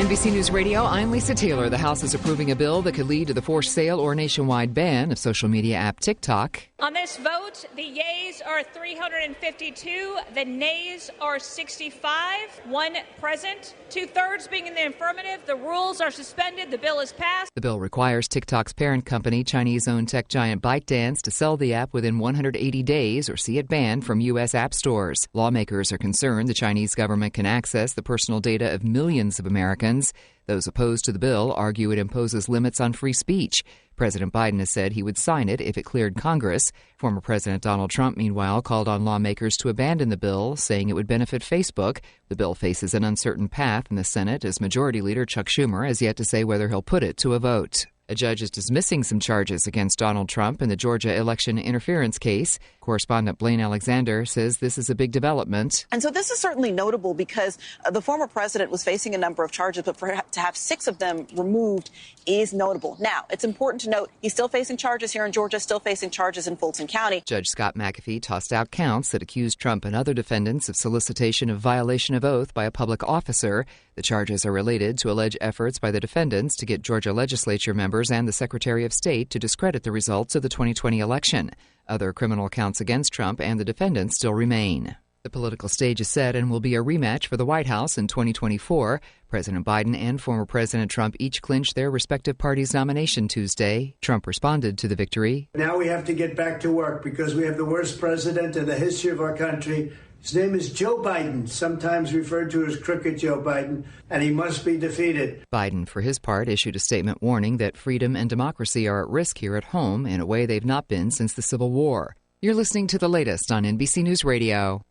NBC News Radio, I'm Lisa Taylor. The House is approving a bill that could lead to the forced sale or nationwide ban of social media app TikTok. On this vote, the yeas are 352, the nays are 65, one present, 2/3 being in the affirmative. The rules are suspended. The bill is passed. The bill requires TikTok's parent company, Chinese-owned tech giant ByteDance, to sell the app within 180 days or see it banned from U.S. app stores. Lawmakers are concerned the Chinese government can access the personal data of millions of Americans. Those opposed to the bill argue it imposes limits on free speech. President Biden has said he would sign it if it cleared Congress. Former President Donald Trump, meanwhile, called on lawmakers to abandon the bill, saying it would benefit Facebook. The bill faces an uncertain path in the Senate as Majority Leader Chuck Schumer has yet to say whether he'll put it to a vote. A judge is dismissing some charges against Donald Trump in the Georgia election interference case. Correspondent Blaine Alexander says this is a big development. And so this is certainly notable because the former president was facing a number of charges, but to have 6 of them removed is notable. Now, it's important to note he's still facing charges here in Georgia, still facing charges in Fulton County. Judge Scott McAfee tossed out counts that accused Trump and other defendants of solicitation of violation of oath by a public officer. The charges are related to alleged efforts by the defendants to get Georgia legislature members and the Secretary of State to discredit the results of the 2020 election. Other criminal counts against Trump and the defendants still remain. The political stage is set and will be a rematch for the White House in 2024. President Biden and former President Trump each clinched their respective parties' nomination Tuesday. Trump responded to the victory. Now we have to get back to work because we have the worst president in the history of our country. His name is Joe Biden, sometimes referred to as Crooked Joe Biden, and he must be defeated. Biden, for his part, issued a statement warning that freedom and democracy are at risk here at home in a way they've not been since the Civil War. You're listening to the latest on NBC News Radio.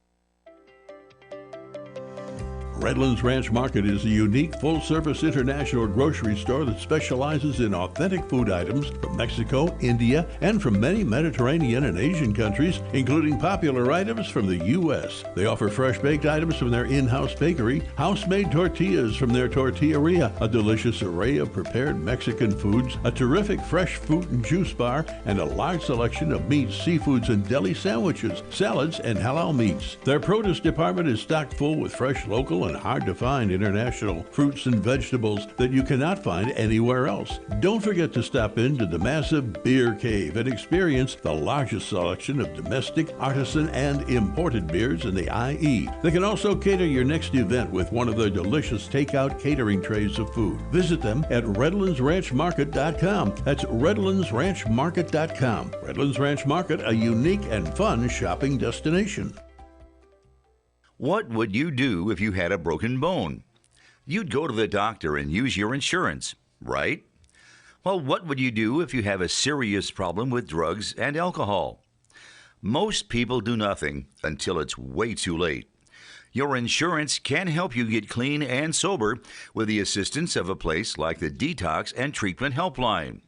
Redlands Ranch Market is a unique full-service international grocery store that specializes in authentic food items from Mexico, India, and from many Mediterranean and Asian countries, including popular items from the U.S. They offer fresh-baked items from their in-house bakery, house-made tortillas from their tortilleria, a delicious array of prepared Mexican foods, a terrific fresh fruit and juice bar, and a large selection of meats, seafoods, and deli sandwiches, salads, and halal meats. Their produce department is stocked full with fresh, local, and hard-to-find international fruits and vegetables that you cannot find anywhere else. Don't forget to stop into the massive Beer Cave and experience the largest selection of domestic, artisan, and imported beers in the IE. They can also cater your next event with one of their delicious takeout catering trays of food. Visit them at RedlandsRanchMarket.com. That's RedlandsRanchMarket.com. Redlands Ranch Market, a unique and fun shopping destination. What would you do if you had a broken bone? You'd go to the doctor and use your insurance, right? Well, what would you do if you have a serious problem with drugs and alcohol? Most people do nothing until it's way too late. Your insurance can help you get clean and sober with the assistance of a place like the Detox and Treatment Helpline.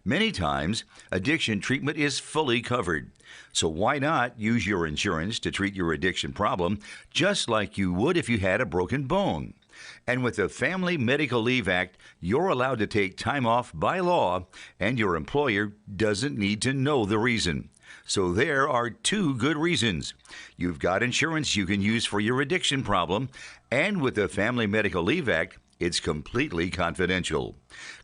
Many times, addiction treatment is fully covered. So why not use your insurance to treat your addiction problem just like you would if you had a broken bone? And with the Family Medical Leave Act, you're allowed to take time off by law, and your employer doesn't need to know the reason. So there are 2 good reasons. You've got insurance you can use for your addiction problem, and with the Family Medical Leave Act, it's completely confidential.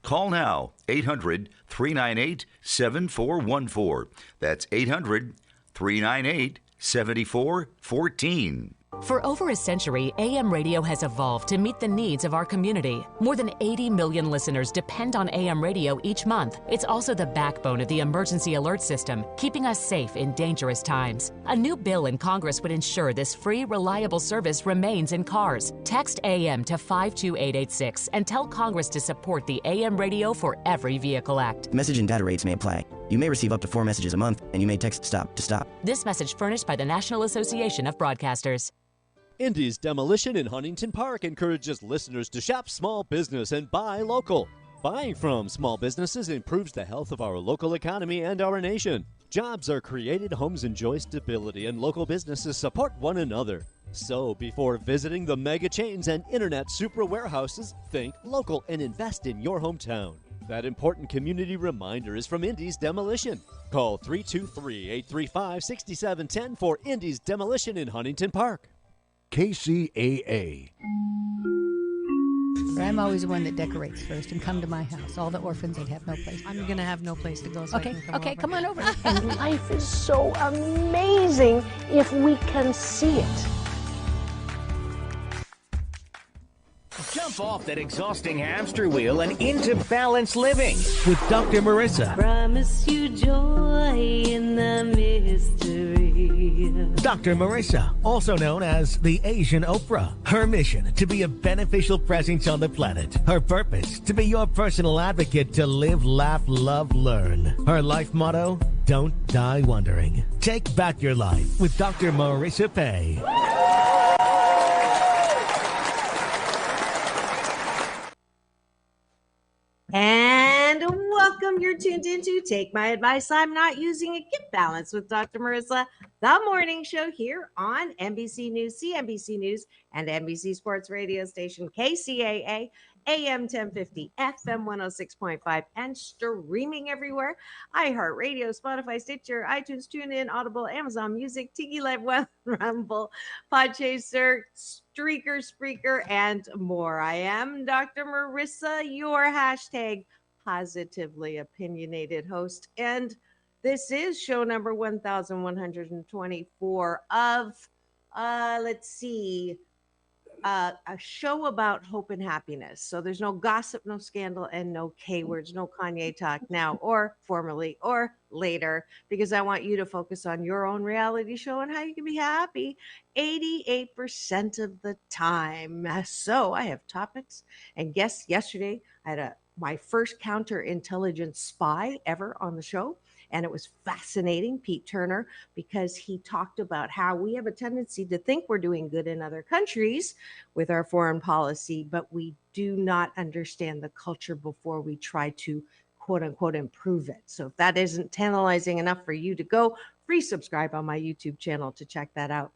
Call now, 800-398-7414. That's 800-398-7414. For over a century, AM radio has evolved to meet the needs of our community. More than 80 million listeners depend on AM radio each month. It's also the backbone of the emergency alert system, keeping us safe in dangerous times. A new bill in Congress would ensure this free, reliable service remains in cars. Text AM to 52886 and tell Congress to support the AM Radio for Every Vehicle Act. Message and data rates may apply. You may receive up to 4 messages a month, and you may text STOP to stop. This message furnished by the National Association of Broadcasters. Indy's Demolition in Huntington Park encourages listeners to shop small business and buy local. Buying from small businesses improves the health of our local economy and our nation. Jobs are created, homes enjoy stability, and local businesses support one another. So before visiting the mega chains and internet super warehouses, think local and invest in your hometown. That important community reminder is from Indy's Demolition. Call 323-835-6710 for Indy's Demolition in Huntington Park. KCAA. But I'm always the one that decorates first and come to my house. All the orphans, they'd have no place. I'm going to have no place to go, so Okay, I can come okay, over. come on over. And life is so amazing if we can see it. Jump off that exhausting hamster wheel and into balanced living with Dr. Marissa. Promise you joy in the mystery. Dr. Marissa, also known as the Asian Oprah. Her mission, to be a beneficial presence on the planet. Her purpose, to be your personal advocate to live, laugh, love, learn. Her life motto, don't die wondering. Take back your life with Dr. Marissa Pay. And welcome. You're tuned into Take My Advice. I'm Not Using It. Get Balance with Dr. Marissa, the morning show here on NBC News, CNBC News, and NBC Sports Radio station KCAA, AM 1050, FM 106.5, and streaming everywhere. iHeartRadio, Spotify, Stitcher, iTunes, TuneIn, Audible, Amazon Music, Tiki Live Web, Rumble, Podchaser, Streaker, Spreaker, and more. I am Dr. Marissa, your hashtag positively opinionated host. And this is show number 1124 of, a show about hope and happiness. So there's no gossip, no scandal, and no K words, no Kanye talk now or formerly or later, because I want you to focus on your own reality show and how you can be happy 88% of the time. So I have topics and guests. Yesterday, I had my first counterintelligence spy ever on the show. And it was fascinating, Pete Turner, because he talked about how we have a tendency to think we're doing good in other countries with our foreign policy, but we do not understand the culture before we try to, quote unquote, improve it. So if that isn't tantalizing enough for you to go, free subscribe on my YouTube channel to check that out.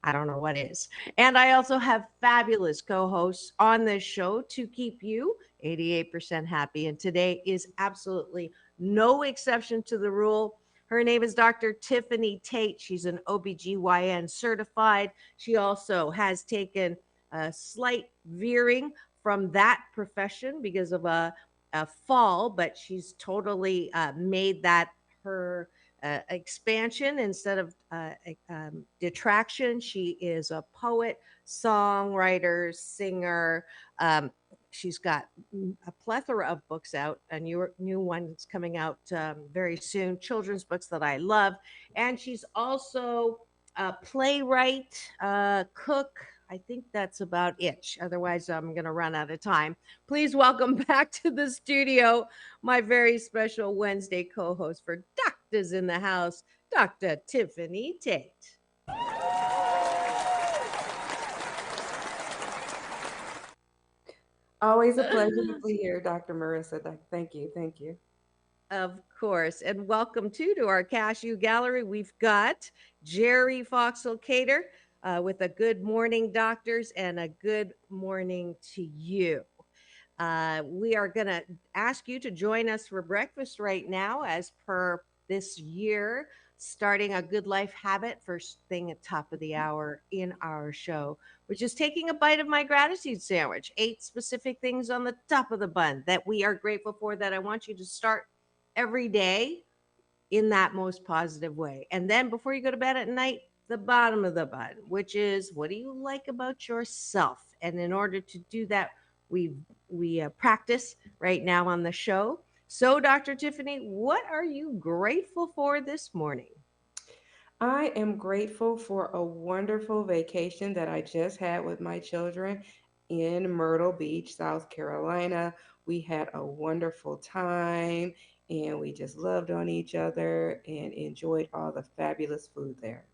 I don't know what is. And I also have fabulous co-hosts on this show to keep you 88% happy. And today is absolutely no exception to the rule. Her name is Dr. Tiffany Tate. She's an OBGYN certified. She also has taken a slight veering from that profession because of a fall, but she's totally made that her expansion instead of detraction. She is a poet, songwriter, singer. She's got a plethora of books out, a new one that's coming out very soon, children's books that I love. And she's also a playwright, cook. I think that's about it. Otherwise, I'm going to run out of time. Please welcome back to the studio my very special Wednesday co-host for Doctors in the House, Dr. Tiffany Tate. Always a pleasure to be here, Dr. Marissa. Thank you. Thank you. Of course. And welcome to our Cashew Gallery. We've got Jerry Foxell Cater with a good morning, doctors, and a good morning to you. We are going to ask you to join us for breakfast right now, as per this year, starting a good life habit first thing at top of the hour in our show, which is taking a bite of my gratitude sandwich. 8 specific things on the top of the bun that we are grateful for, that I want you to start every day in that most positive way. And then before you go to bed at night, the bottom of the bun, which is, what do you like about yourself? And in order to do that, we practice right now on the show. So, Dr. Tiffany, what are you grateful for this morning? I am grateful for a wonderful vacation that I just had with my children in Myrtle Beach, South Carolina. We had a wonderful time and we just loved on each other and enjoyed all the fabulous food there.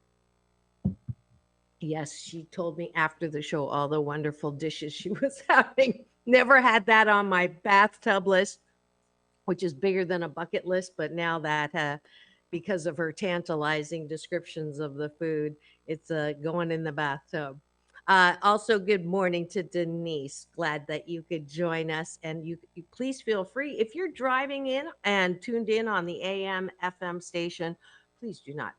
Yes, she told me after the show all the wonderful dishes she was having. Never had that on my bathtub list, which is bigger than a bucket list, but now that because of her tantalizing descriptions of the food, it's going in the bathtub. Also, good morning to Denise. Glad that you could join us. And you please feel free, if you're driving in and tuned in on the AM FM station, please do not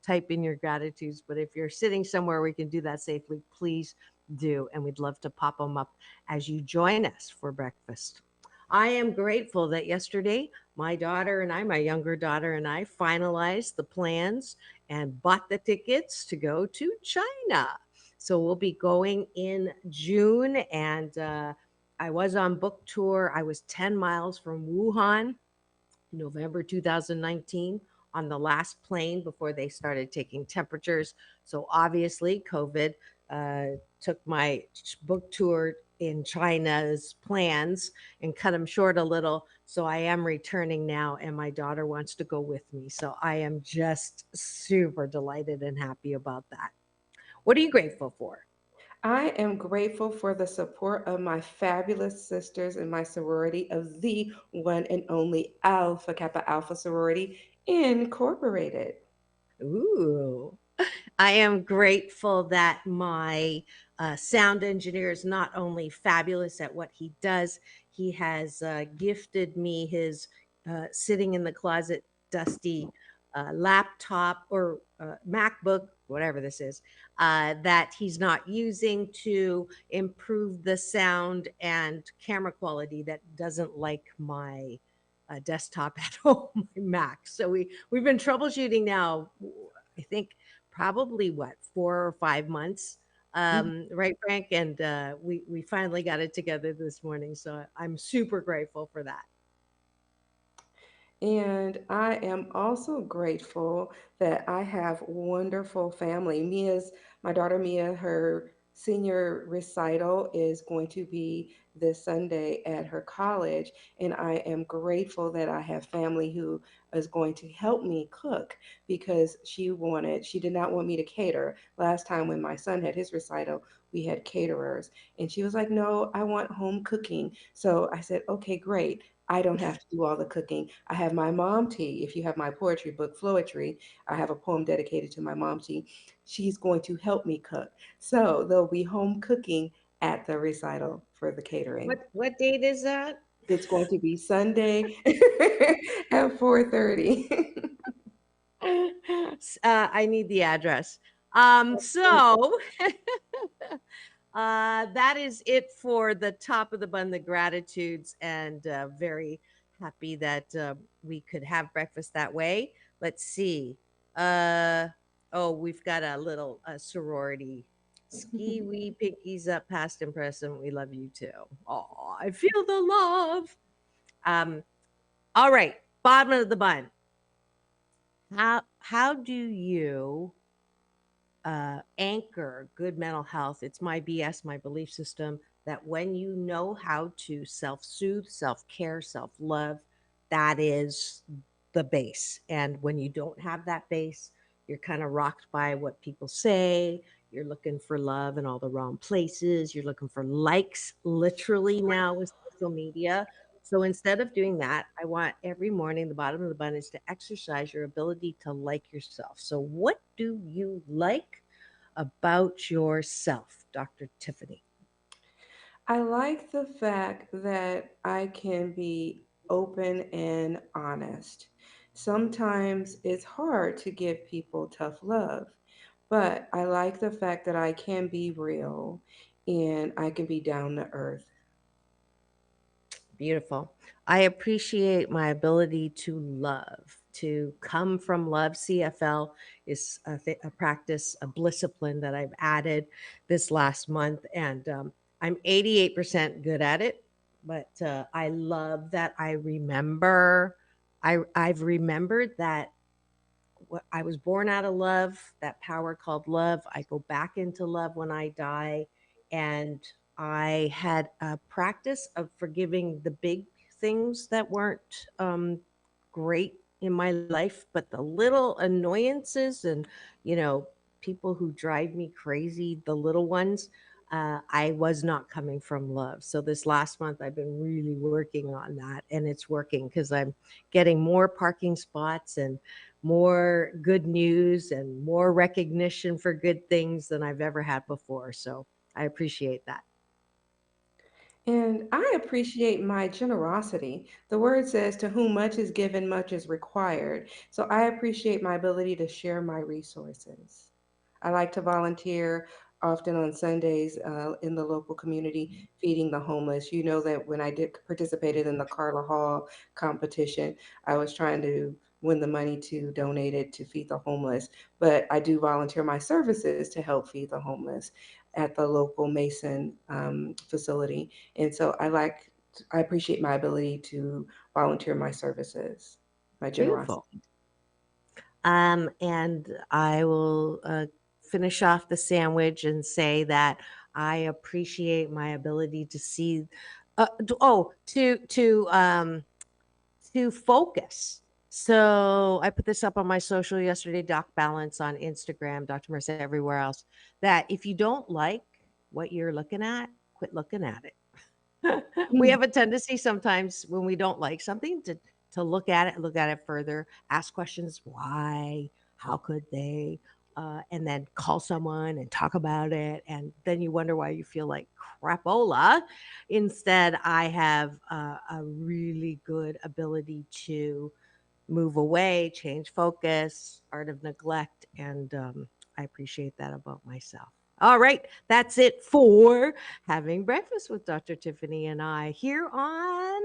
type in your gratitudes. But if you're sitting somewhere we can do that safely, please do. And we'd love to pop them up as you join us for breakfast. I am grateful that yesterday my daughter and I, my younger daughter and I, finalized the plans and bought the tickets to go to China. So we'll be going in June. And I was on book tour. I was 10 miles from Wuhan, November 2019, on the last plane before they started taking temperatures. So obviously, COVID took my book tour in China's plans and cut them short a little. So I am returning now, and my daughter wants to go with me. So I am just super delighted and happy about that. What are you grateful for? I am grateful for the support of my fabulous sisters in my sorority of the one and only Alpha Kappa Alpha Sorority Incorporated. Ooh. I am grateful that my sound engineer is not only fabulous at what he does, he has gifted me his sitting in the closet dusty laptop or MacBook, whatever this is, that he's not using to improve the sound and camera quality that doesn't like my desktop at home, my Mac. So we've been troubleshooting now, I think probably what 4 or 5 months, right, Frank? And we finally got it together this morning, so I'm super grateful for that. And I am also grateful that I have wonderful family. My daughter Mia, her senior recital is going to be this Sunday at her college. And I am grateful that I have family who is going to help me cook because she did not want me to cater. Last time when my son had his recital, we had caterers. And she was like, no, I want home cooking. So I said, okay, great. I don't have to do all the cooking. I have my mom tea. If you have my poetry book, Floetry, I have a poem dedicated to my mom tea. She's going to help me cook. So there'll be home cooking at the recital for the catering. What date is that? It's going to be Sunday at 4:30. I need the address. So that is it for the top of the bun, the gratitudes, and very happy that we could have breakfast that way. Let's see. Uh, oh, we've got a little sorority. Ski wee pinkies up, past and present. We love you too. Oh, I feel the love. Um, all right, bottom of the bun. How do you anchor good mental health? It's my BS, my belief system, that when you know how to self soothe, self care, self love, that is the base. And when you don't have that base, you're kind of rocked by what people say. You're looking for love in all the wrong places. You're looking for likes, literally, now with social media. So instead of doing that, I want every morning, the bottom of the bun is to exercise your ability to like yourself. So, what do you like about yourself, Dr. Tiffany? I like the fact that I can be open and honest. Sometimes it's hard to give people tough love, but I like the fact that I can be real and I can be down to earth. Beautiful. I appreciate my ability to love, to come from love. CFL is a practice, a discipline that I've added this last month, and I'm 88% good at it. But I love that I remember. I've remembered that I was born out of love, that power called love. I go back into love when I die. And I had a practice of forgiving the big things that weren't great in my life, but the little annoyances and, you know, people who drive me crazy, the little ones, I was not coming from love. So this last month, I've been really working on that, and it's working because I'm getting more parking spots and more good news and more recognition for good things than I've ever had before. So I appreciate that. And I appreciate my generosity. The word says, to whom much is given, much is required. So I appreciate my ability to share my resources. I like to volunteer often on Sundays in the local community, feeding the homeless. You know that when I did participated in the Carla Hall competition, I was trying to win the money to donate it to feed the homeless. But I do volunteer my services to help feed the homeless at the local Mason facility. And so I appreciate my ability to volunteer my services, my Beautiful. generosity. And I will finish off the sandwich and say that I appreciate my ability to see, to focus. So I put this up on my social yesterday, Doc Balance on Instagram, Dr. Marissa everywhere else, that if you don't like what you're looking at, quit looking at it. We Mm. have a tendency sometimes when we don't like something to look at it further, ask questions, why, how could they, and then call someone and talk about it, and then you wonder why you feel like crapola. Instead, I have a really good ability to move away, change focus, art of neglect, and I appreciate that about myself. All right, that's it for having breakfast with Dr. Tiffany and I here on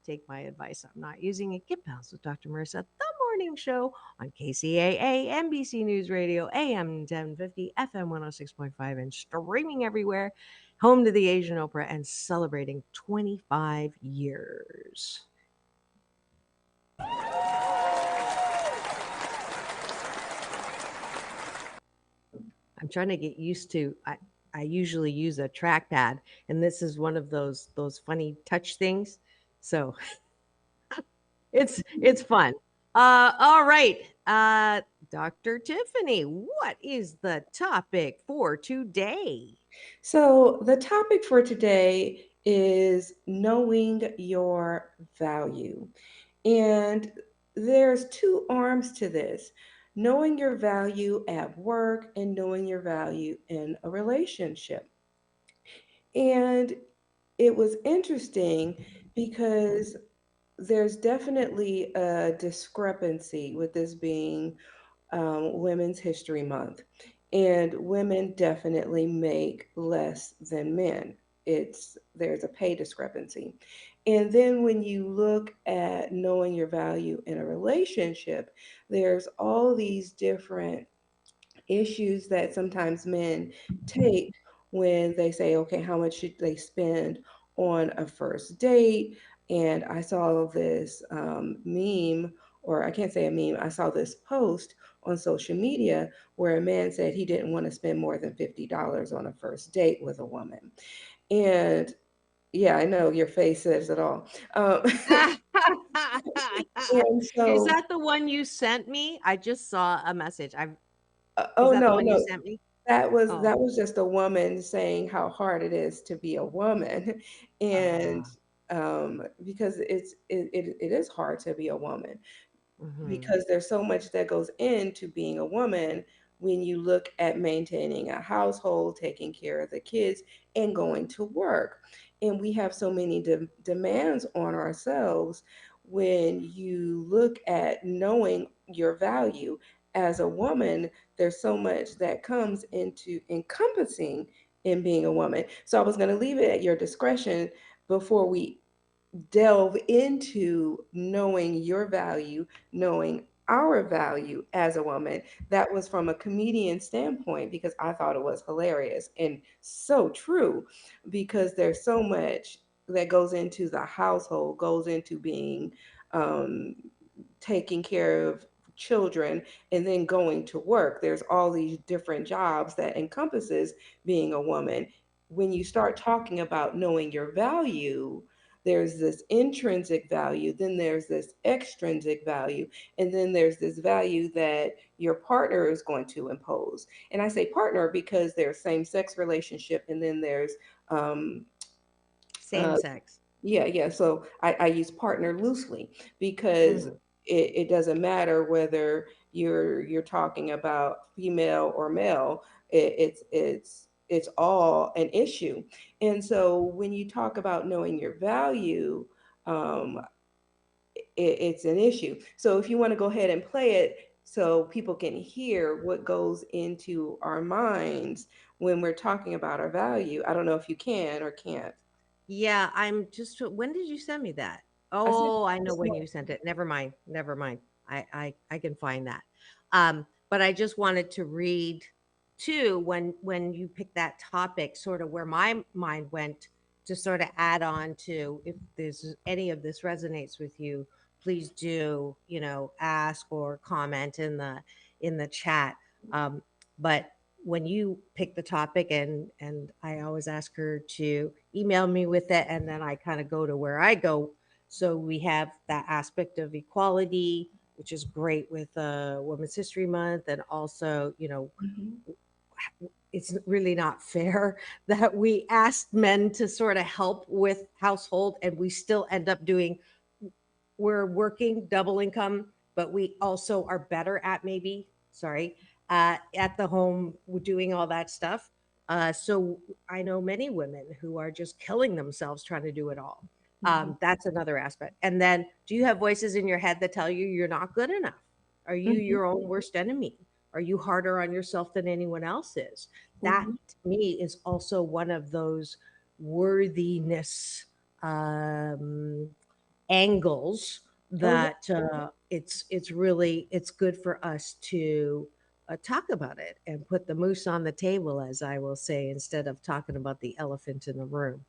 Take My Advice. I'm Not Using It. Get Pals with Dr. Marissa, the morning show on KCAA, NBC News Radio, AM 1050, FM 106.5, and streaming everywhere. Home to the Asian Oprah and celebrating 25 years. I'm trying to get used to I usually use a trackpad, and this is one of those funny touch things. So it's fun. All right. Dr. Tiffany, what is the topic for today? So, the topic for today is knowing your value. And there's two arms to this: knowing your value at work and knowing your value in a relationship. And it was interesting because there's definitely a discrepancy with this being Women's History Month. And women definitely make less than men. There's a pay discrepancy. And then when you look at knowing your value in a relationship, there's all these different issues that sometimes men take when they say, okay, how much should they spend on a first date? And I saw this meme, or I can't say a meme, I saw this post on social media where a man said he didn't want to spend more than $50 on a first date with a woman. And yeah, I know your face says it all. And Is so, that the one you sent me? I just saw a message. Is oh that the no, one you no, sent me? that was Oh. that was just a woman saying how hard it is to be a woman, and because it is hard to be a woman Mhm. because there's so much that goes into being a woman when you look at maintaining a household, taking care of the kids, and going to work. And we have so many demands on ourselves when you look at knowing your value as a woman. There's so much that comes into encompassing in being a woman. So I was going to leave it at your discretion before we delve into knowing your value, knowing our value as a woman. That was from a comedian standpoint because I thought it was hilarious and so true because there's so much that goes into the household, goes into being um, taking care of children and then going to work. There's all these different jobs that encompasses being a woman. When you start talking about knowing your value, there's this intrinsic value, then there's this extrinsic value, and then there's this value that your partner is going to impose. And I say partner because there's same-sex relationship, and then there's um, Same uh, sex. yeah. So I use partner loosely because Mhm. it doesn't matter whether you're talking about female or male. it's all an issue. And so when you talk about knowing your value, um, it's an issue. So if you want to go ahead and play it so people can hear what goes into our minds when we're talking about our value, I don't know if you can or can't. Yeah, I'm just. When did you send me that? I said Oh, I know this when morning. you sent it. Never mind. Never mind. I can find that. But I just wanted to read too when you picked that topic, sort of where my mind went to sort of add on to if there's any of this resonates with you, please do, ask or comment in the chat. But when you pick the topic, and I always ask her to email me with it, and then I kind of go to where I go. So we have that aspect of equality, which is great with Women's History Month, and also, Mhm. it's really not fair that we asked men to sort of help with household, and we still end up doing, we're working double income, but we also are better at, maybe, sorry, at the home, we're doing all that stuff. So I know many women who are just killing themselves trying to do it all. Mhm. That's another aspect. And then, do you have voices in your head that tell you you're not good enough? Are you Mhm. your own worst enemy? Are you harder on yourself than anyone else is? That, Mhm. to me, is also one of those worthiness um, angles Oh yeah. that it's really, it's good for us to talk about it and put the moose on the table, as I will say, instead of talking about the elephant in the room.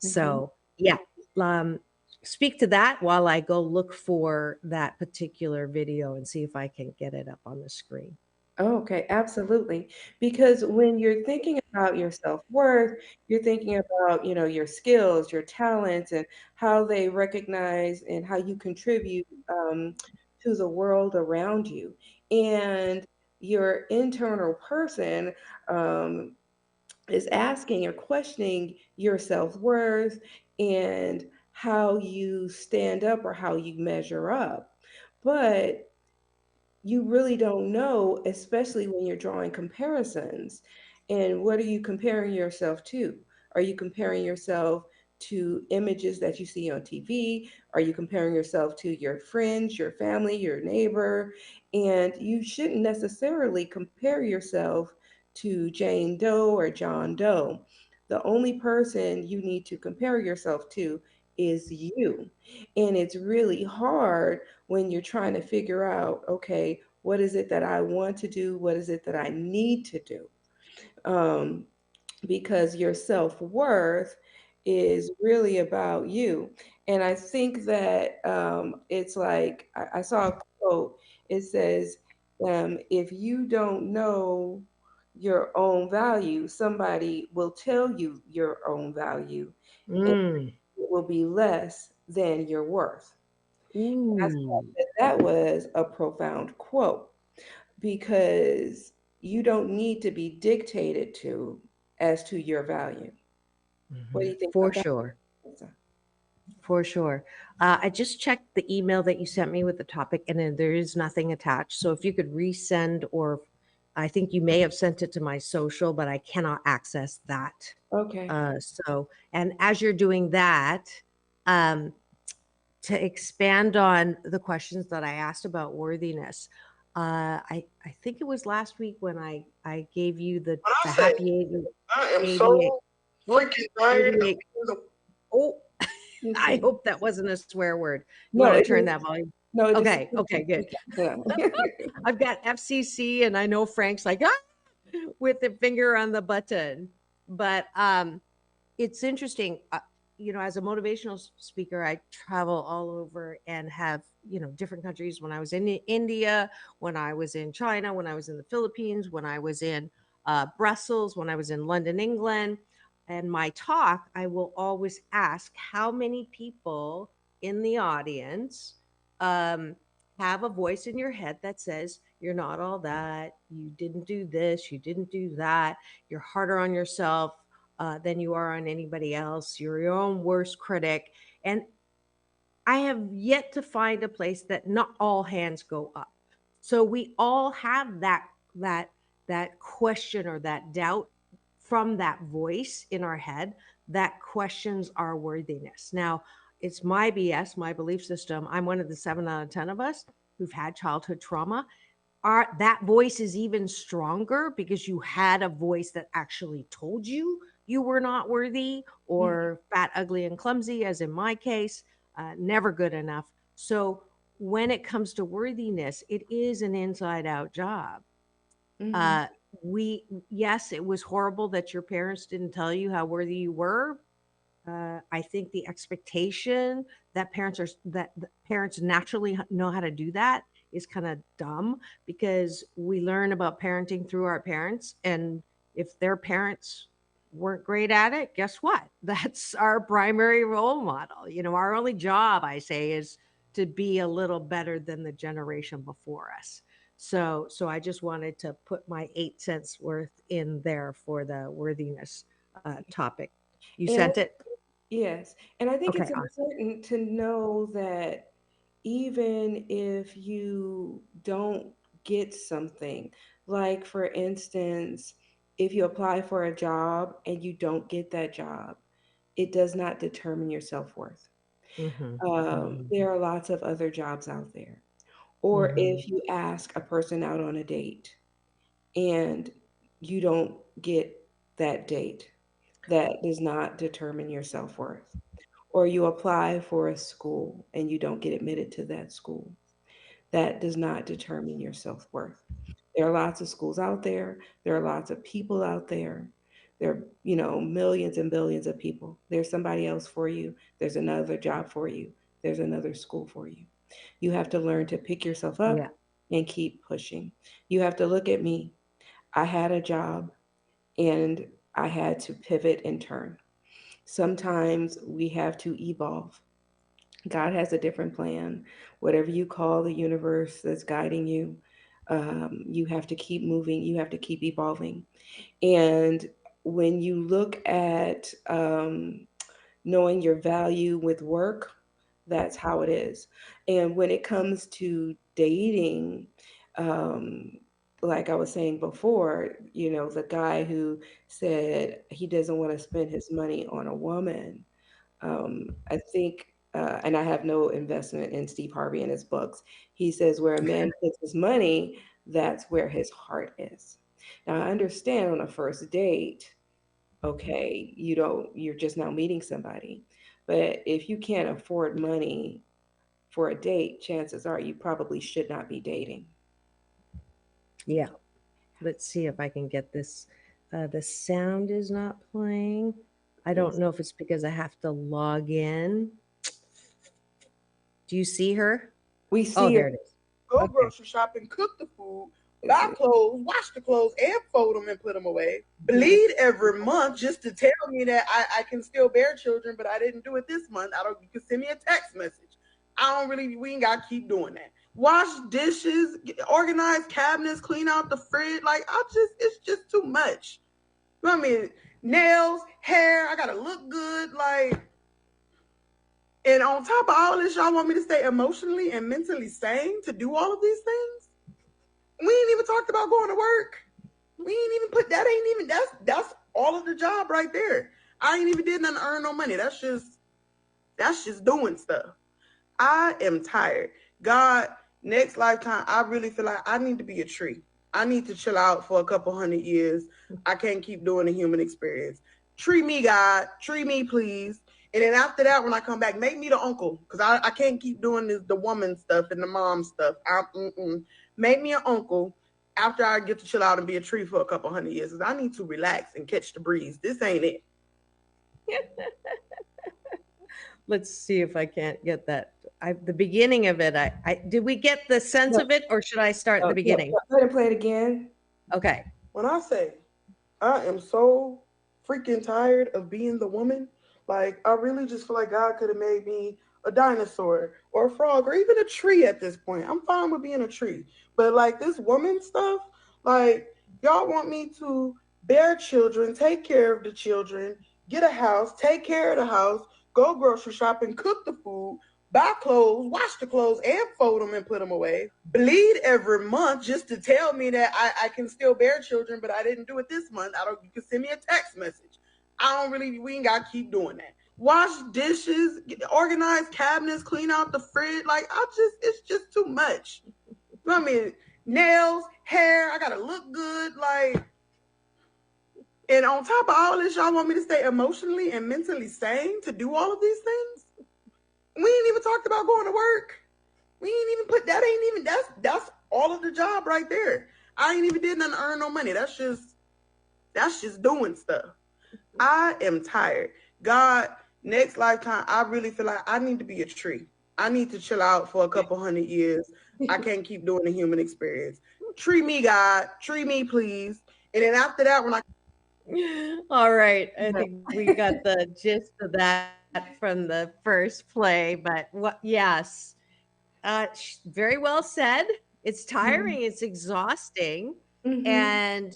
Mhm. So yeah, um, speak to that while I go look for that particular video and see if I can get it up on the screen. Okay, absolutely. Because when you're thinking about your self-worth, you're thinking about, your skills, your talents, and how they recognize and how you contribute to the world around you. And your internal person um, is asking or questioning your self-worth and how you stand up or how you measure up. But you really don't know, especially when you're drawing comparisons. And what are you comparing yourself to? Are you comparing yourself to images that you see on TV? Are you comparing yourself to your friends, your family, your neighbor? And you shouldn't necessarily compare yourself to Jane Doe or John Doe. The only person you need to compare yourself to is you. And it's really hard when you're trying to figure out, okay, what is it that I want to do? What is it that I need to do? Um, because your self worth is really about you. And I think that it's like, I saw a quote, it says, if you don't know your own value, somebody will tell you your own value, and Mm. it will be less than your worth. I thought Ooh. that that was a profound quote because you don't need to be dictated to as to your value. What do you think For about that, sure. Lisa? For sure. I just checked the email that you sent me with the topic, and then there is nothing attached. So if you could resend, or I think you may have sent it to my social, but I cannot access that. Okay. And as you're doing that, um, to expand on the questions that I asked about worthiness, I think it was last week when I gave you When I the say happy I am 88. so Oh, freaking tired of 88. the Oh, Let's I see. hope that wasn't a swear word. You No, want to it turn just that volume? no, it just Okay, okay, good. yeah. I've got FCC, and I know Frank's like, with the finger on the button. But it's interesting. As a motivational speaker, I travel all over and have, different countries. When I was in India, when I was in China, when I was in the Philippines, when I was in Brussels, when I was in London, England. And my talk, I will always ask how many people in the audience um, have a voice in your head that says, you're not all that, you didn't do this, you didn't do that, you're harder on yourself than you are on anybody else. You're your own worst critic. And I have yet to find a place that not all hands go up. So we all have that that question or that doubt from that voice in our head that questions our worthiness. Now, it's my BS, my belief system. I'm one of the 7 out of 10 of us who've had childhood trauma. That voice is even stronger because you had a voice that actually told you you were not worthy or fat, ugly, and clumsy, as in my case, never good enough. So when it comes to worthiness, it is an inside out job. Mhm. Yes, it was horrible that your parents didn't tell you how worthy you were. I think the expectation that parents naturally know how to do that is kind of dumb, because we learn about parenting through our parents, and if their parents weren't great at it, guess what? That's our primary role model. Our only job, I say, is to be a little better than the generation before us. So I just wanted to put my 8 cents worth in there for the worthiness topic. You And sent it? yes, and I think Okay, it's awesome. important to know that even if you don't get something, like for instance, if you apply for a job and you don't get that job, it does not determine your self-worth. Mhm, There are lots of other jobs out there. Or mhm. if you ask a person out on a date and you don't get that date, that does not determine your self-worth. Or you apply for a school and you don't get admitted to that school, that does not determine your self-worth. There are lots of schools out there. There are lots of people out there. There are, millions and billions of people. There's somebody else for you. There's another job for you. There's another school for you. You have to learn to pick yourself up Yeah. and keep pushing. You have to look at me. I had a job and I had to pivot and turn. Sometimes we have to evolve. God has a different plan. Whatever you call the universe that's guiding you, you have to keep moving, you have to keep evolving. And when you look at knowing your value with work, that's how it is. And when it comes to dating, um, like I was saying before, the guy who said he doesn't want to spend his money on a woman, I think, and I have no investment in Steve Harvey and his books. He says where a man puts his money, that's where his heart is. Now, I understand on a first date, okay, you're just now meeting somebody. But if you can't afford money for a date, chances are you probably should not be dating. Yeah. Let's see if I can get this. The sound is not playing. I don't Yes. know if it's because I have to log in. Do you see her? We Oh, see her. there it is. Go Okay. grocery shopping, cook the food, buy clothes, wash the clothes, and fold them and put them away. Bleed every month just to tell me that I can still bear children, but I didn't do it this month. I don't. You can send me a text message. I don't really. We ain't got to keep doing that. Wash dishes, organize cabinets, clean out the fridge. Like it's just too much. You know what I mean? Nails, hair. I gotta look good. Like, and on top of all this, y'all want me to stay emotionally and mentally sane to do all of these things? We ain't even talked about going to work. We ain't even put that. Ain't even that's all of the job right there. I ain't even did nothing to earn no money. That's just doing stuff. I am tired. God, next lifetime, I really feel like I need to be a tree. I need to chill out for a couple 100 years. I can't keep doing the human experience. Tree me, God. Tree me, please. And then after that, when I come back, make me the uncle, because I can't keep doing the woman stuff and the mom stuff. Make me an uncle after I get to chill out and be a tree for a couple 100 years, because I need to relax and catch the breeze. This ain't it. Let's see if I can't get that. The beginning of it. Did we get the sense No, of it, or should I start at the no, beginning? go ahead and play it again. Okay. When I say I am so freaking tired of being the woman, like I really just feel like God could have made me a dinosaur or a frog or even a tree at this point. I'm fine with being a tree. But like this woman stuff, like y'all want me to bear children, take care of the children, get a house, take care of the house, go grocery shopping, cook the food, buy clothes, wash the clothes, and fold them and put them away, bleed every month just to tell me that I can still bear children, but I didn't do it this month. I don't. You can send me a text message. I don't really. We ain't got to keep doing that. Wash dishes, organize cabinets, clean out the fridge. Like it's just too much. I mean, nails, hair. I gotta look good. Like, and on top of all this, y'all want me to stay emotionally and mentally sane to do all of these things? We ain't even talked about going to work. We ain't even put that. Ain't even that's all of the job right there. I ain't even did nothing to earn no money. That's just doing stuff. I am tired. God, next lifetime, I really feel like I need to be a tree. I need to chill out for a couple 100 years. I can't keep doing the human experience. Tree me, God. Tree me, please. And then after that, when I All right. I think we got the gist of that from the first play, but yes, very well said. It's tiring, it's exhausting. And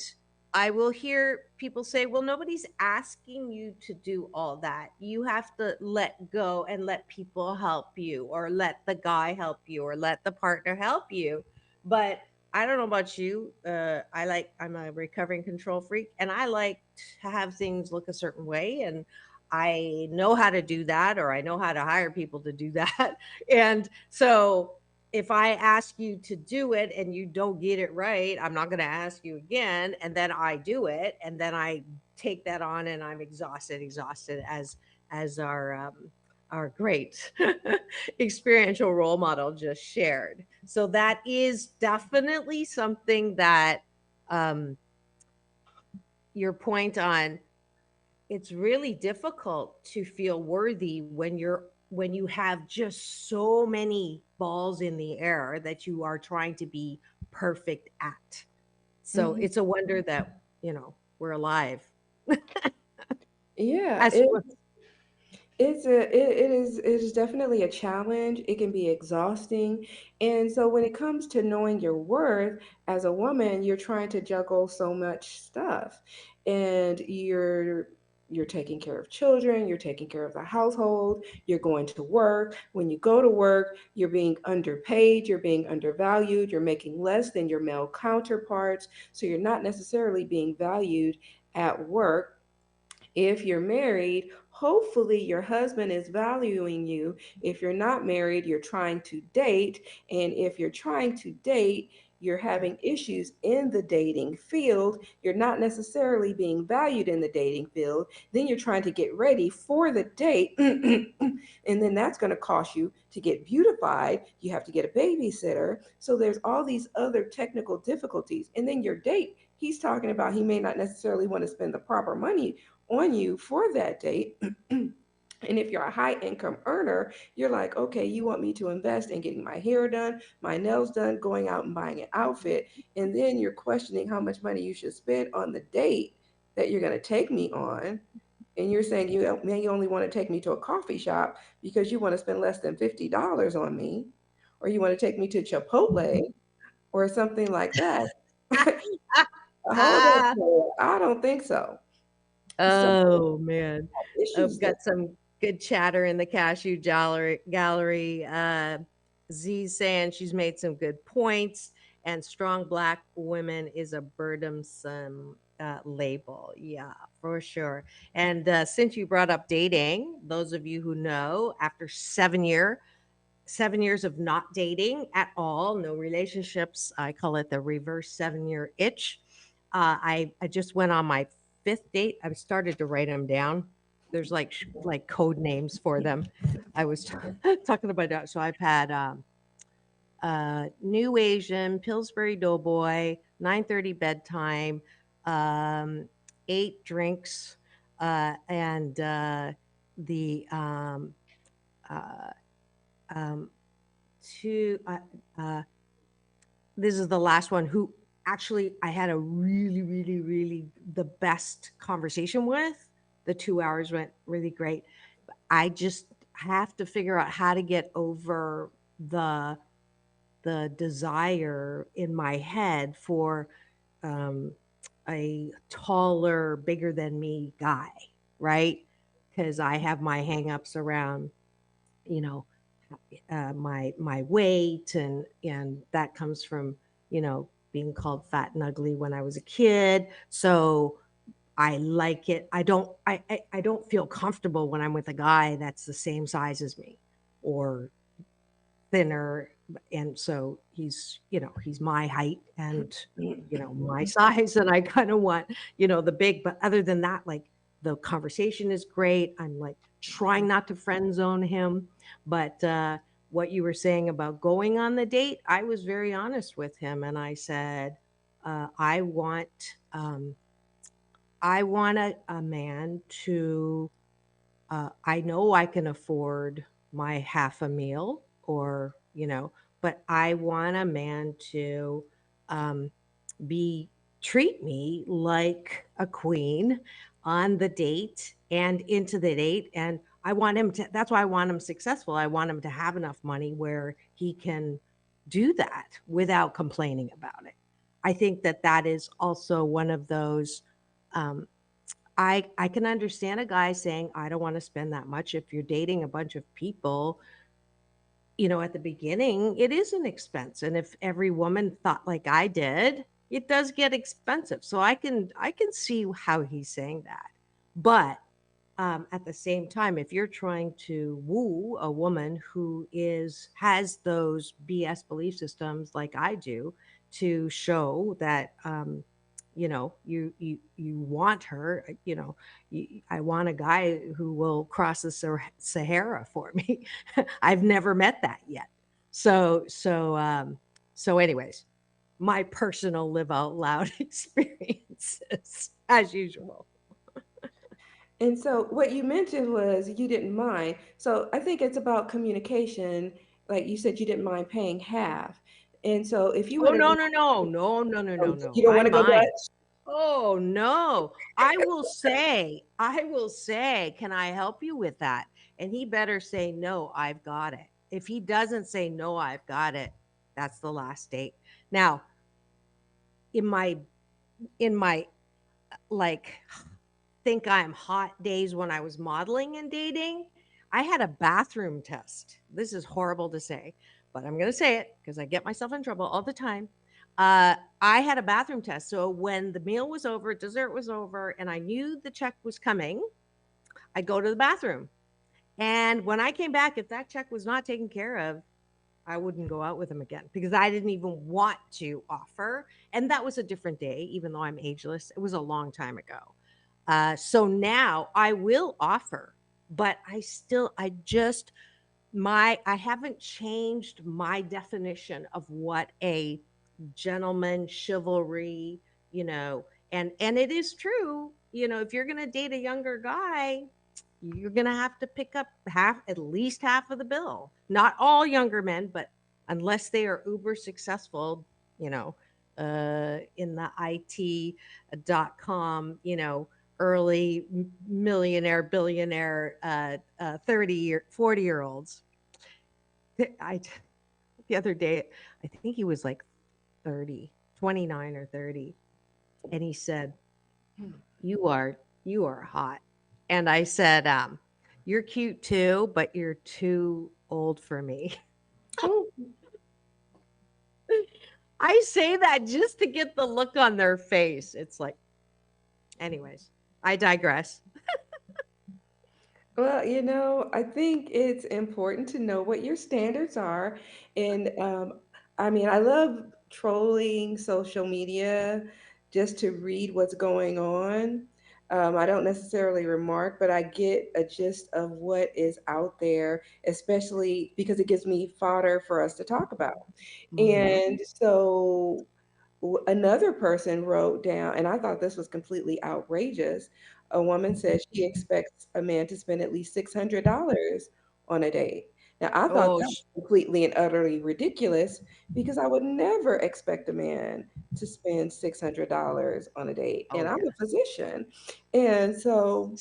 I will hear people say, well, nobody's asking you to do all that. You have to let go and let people help you, or let the guy help you, or let the partner help you. But I don't know about you. I'm a recovering control freak, and I like to have things look a certain way. And I know how to do that, or I know how to hire people to do that. And so if I ask you to do it and you don't get it right, I'm not going to ask you again. And then I do it, and then I take that on, and I'm exhausted, as our great experiential role model just shared. So that is definitely something that, um, your point on, it's really difficult to feel worthy when you have just so many balls in the air that you are trying to be perfect at. So it's a wonder that, we're alive. Yeah, As for it is definitely a challenge. It can be exhausting. And so when it comes to knowing your worth as a woman, you're trying to juggle so much stuff. And you're taking care of children, you're taking care of the household, you're going to work. When you go to work, you're being underpaid, you're being undervalued, you're making less than your male counterparts. So you're not necessarily being valued at work. If you're married, hopefully your husband is valuing you. If you're not married, you're trying to date. And if you're trying to date, you're having issues in the dating field. You're not necessarily being valued in the dating field. Then you're trying to get ready for the date. And then that's going to cost you to get beautified. You have to get a babysitter. So there's all these other technical difficulties. And then your date, he's talking about he may not necessarily want to spend the proper money on you for that date. And if you're a high income earner, you're like, okay, you want me to invest in getting my hair done, my nails done, going out and buying an outfit. And then you're questioning how much money you should spend on the date that you're going to take me on. And you're saying you may only want to take me to a coffee shop because you want to spend less than $50 on me, or you want to take me to Chipotle or something like that. Hold on, I don't think so. So Oh man, I've issues there. got some good chatter in the cashew gallery. Z saying she's made some good points, and strong black women is a burdensome label. Yeah, for sure. And since you brought up dating, those of you who know, after 7 years of not dating at all, no relationships, I call it the reverse 7 year itch. I just went on my fifth date. I've started to write them down. There's like code names for them. I was talking about that. So I've had New Asian, Pillsbury Doughboy, 9:30 bedtime, eight drinks, and the uh, um, two. This is the last one who actually I had a really, really, really the best conversation with. The 2 hours went really great. I just have to figure out how to get over the desire in my head for um, a taller, bigger than me guy, right? Because I have my hangups around, you know, my weight, and that comes from being called fat and ugly when I was a kid. So I like it. I don't feel comfortable when I'm with a guy that's the same size as me or thinner. And so he's my height and my size, and I kind of want the big. But other than that, like, the conversation is great. I'm like trying not to friend zone him. But what you were saying about going on the date, I was very honest with him, and I said, I want a man to, I know I can afford my half a meal, or, but I want a man to um, treat me like a queen on the date and into the date. And I want him to, that's why I want him successful. I want him to have enough money where he can do that without complaining about it. I think that that is also one of those. Um, I can understand a guy saying, I don't want to spend that much. If you're dating a bunch of people, at the beginning, it is an expense. And if every woman thought like I did, it does get expensive. So I can see how he's saying that. But at the same time, if you're trying to woo a woman who has those BS belief systems like I do, to show that you want her, I want a guy who will cross the Sahara for me. I've never met that yet. So anyways, my personal live out loud experiences as usual. And so what you mentioned was you didn't mind. So I think it's about communication. Like you said, you didn't mind paying half. And so if you Oh, would have, no, no, no, no, no, no, no, no. you don't I want to go mind. Dutch? Oh, no. I will say, can I help you with that? And he better say, no, I've got it. If he doesn't say, no, I've got it, that's the last date. Now, in my like think I'm hot days when I was modeling and dating, I had a bathroom test. This is horrible to say, but I'm going to say it because I get myself in trouble all the time. I had a bathroom test. So when the meal was over, dessert was over, and I knew the check was coming, I'd go to the bathroom. And when I came back, if that check was not taken care of, I wouldn't go out with him again because I didn't even want to offer. And that was a different day, even though I'm ageless. It was a long time ago. So now I will offer, but I haven't changed my definition of what a gentleman chivalry, and it is true, if you're going to date a younger guy, you're going to have to pick up at least half of the bill. Not all younger men, but unless they are uber successful, in the IT.com, early millionaire, billionaire, 30-year, 40-year-olds. I the other day, I think he was like 30, 29 or 30, and he said, you are hot. And I said, you're cute too, but you're too old for me. I say that just to get the look on their face. It's like, anyways, I digress. Well, I think it's important to know what your standards are. And I mean, I love trolling social media just to read what's going on. I don't necessarily remark, but I get a gist of what is out there, especially because it gives me fodder for us to talk about. And so another person wrote down, and I thought this was completely outrageous. A woman said she expects a man to spend at least $600 on a date. Now, I thought Oh, that was completely and utterly ridiculous because I would never expect a man to spend $600 on a date. And I'm yeah. a physician. And so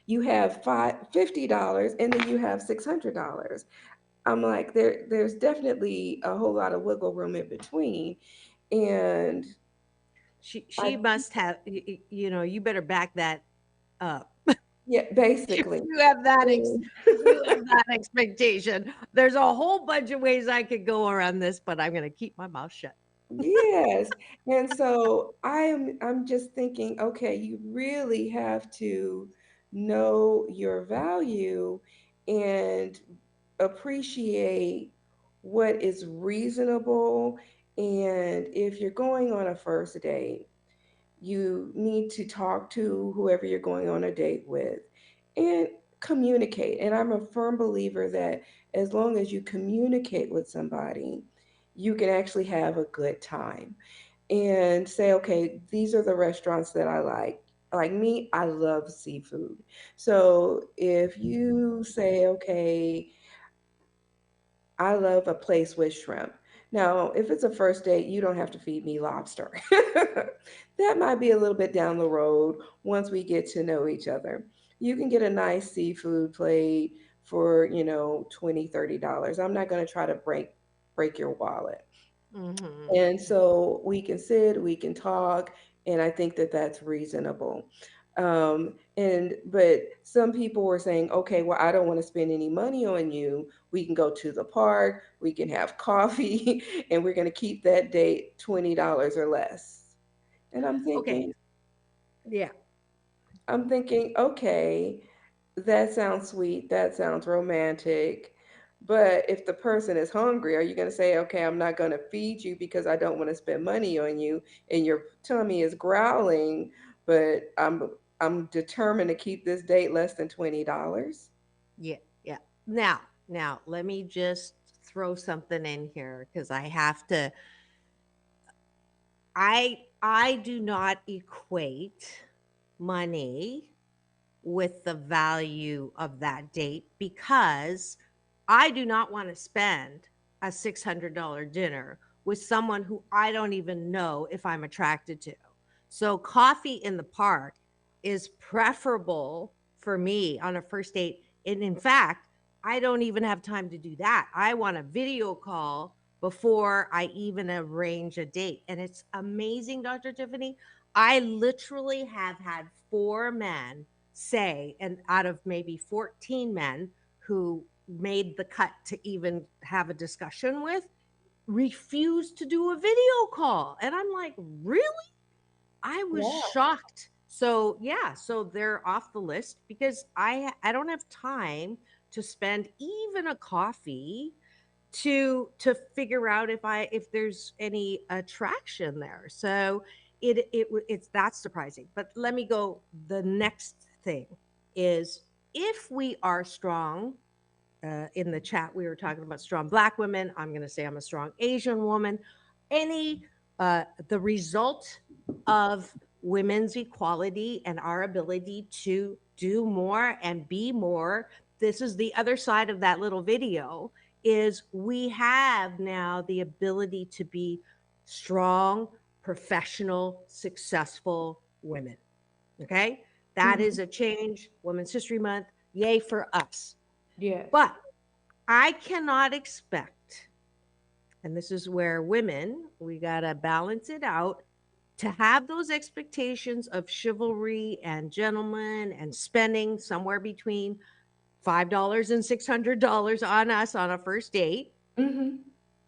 you have $50 and then you have $600. I'm like, there's definitely a whole lot of wiggle room in between. And she must have, you better back that up. Yeah, basically. If you have that if you have that expectation, there's a whole bunch of ways I could go around this, but I'm going to keep my mouth shut. Yes. And so I'm just thinking, okay, you really have to know your value and appreciate what is reasonable. And if you're going on a first date, you need to talk to whoever you're going on a date with and communicate. And I'm a firm believer that as long as you communicate with somebody, you can actually have a good time and say, okay, these are the restaurants that I like. Like me, I love seafood. So if you say, okay, I love a place with shrimp. Now, if it's a first date, you don't have to feed me lobster. That might be a little bit down the road once we get to know each other. You can get a nice seafood plate for, $20, $30. I'm not going to try to break your wallet. Mm-hmm. And so we can sit, we can talk, and I think that that's reasonable. But some people were saying, okay, well, I don't want to spend any money on you. We can go to the park, we can have coffee, and we're going to keep that date $20 or less. And Okay. Yeah. I'm thinking, okay, that sounds sweet, that sounds romantic. But if the person is hungry, are you going to say, okay, I'm not going to feed you because I don't want to spend money on you, and your tummy is growling, but I'm determined to keep this date less than $20? Yeah. Yeah. Now, let me just throw something in here because I have to. I do not equate money with the value of that date because I do not want to spend a $600 dinner with someone who I don't even know if I'm attracted to. So, coffee in the park is preferable for me on a first date. And in fact, I don't even have time to do that. I want a video call before I even arrange a date. And it's amazing, Dr. Tiffany. I literally have had 4 men say, and out of maybe 14 men who made the cut to even have a discussion with, refused to do a video call. And I'm like, really? I was Wow. shocked. So yeah, so they're off the list because I don't have time to spend even a coffee to figure out if there's any attraction there. So it's that's surprising. But let me go. The next thing is if we are strong. In the chat, we were talking about strong Black women. I'm going to say I'm a strong Asian woman. Any the result of women's equality and our ability to do more and be more. This is the other side of that little video is we have now the ability to be strong, professional, successful women. Okay? That is Mhm. a change. Women's History Month. Yay for us. Yes. But I cannot expect, and this is where women, we got to balance it out, to have those expectations of chivalry and gentlemen and spending somewhere between $5 and $600 on us on a first date. Mhm.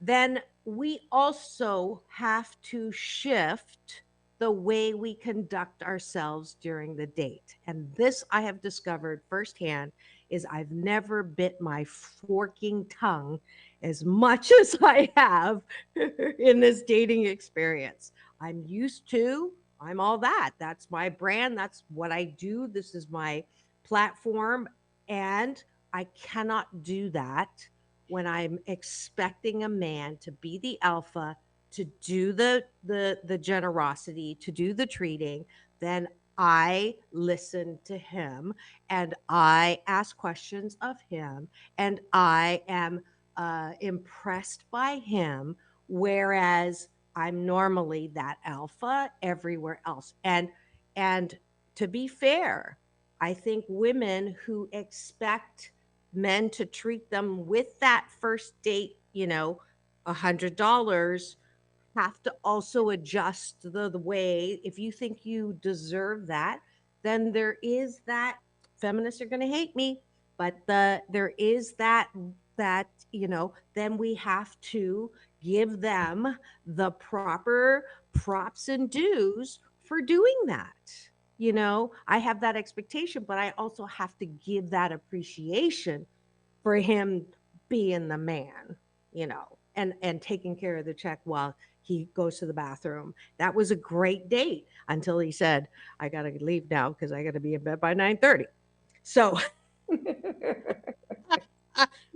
Then we also have to shift the way we conduct ourselves during the date. And this I have discovered firsthand is I've never bit my forking tongue as much as I have in this dating experience. I'm all that. That's my brand. That's what I do. This is my platform. And I cannot do that when I'm expecting a man to be the alpha, to do the generosity, to do the treating, then I listen to him and I ask questions of him and I am impressed by him, whereas I'm normally that alpha everywhere else. And to be fair, I think women who expect men to treat them with that first date, $100 have to also adjust the way if you think you deserve that, then there is that feminists are going to hate me, but there is that then we have to give them the proper props and dues for doing that. I have that expectation, but I also have to give that appreciation for him being the man, and taking care of the check while he goes to the bathroom. That was a great date until he said, I got to leave now because I got to be in bed by 9:30. So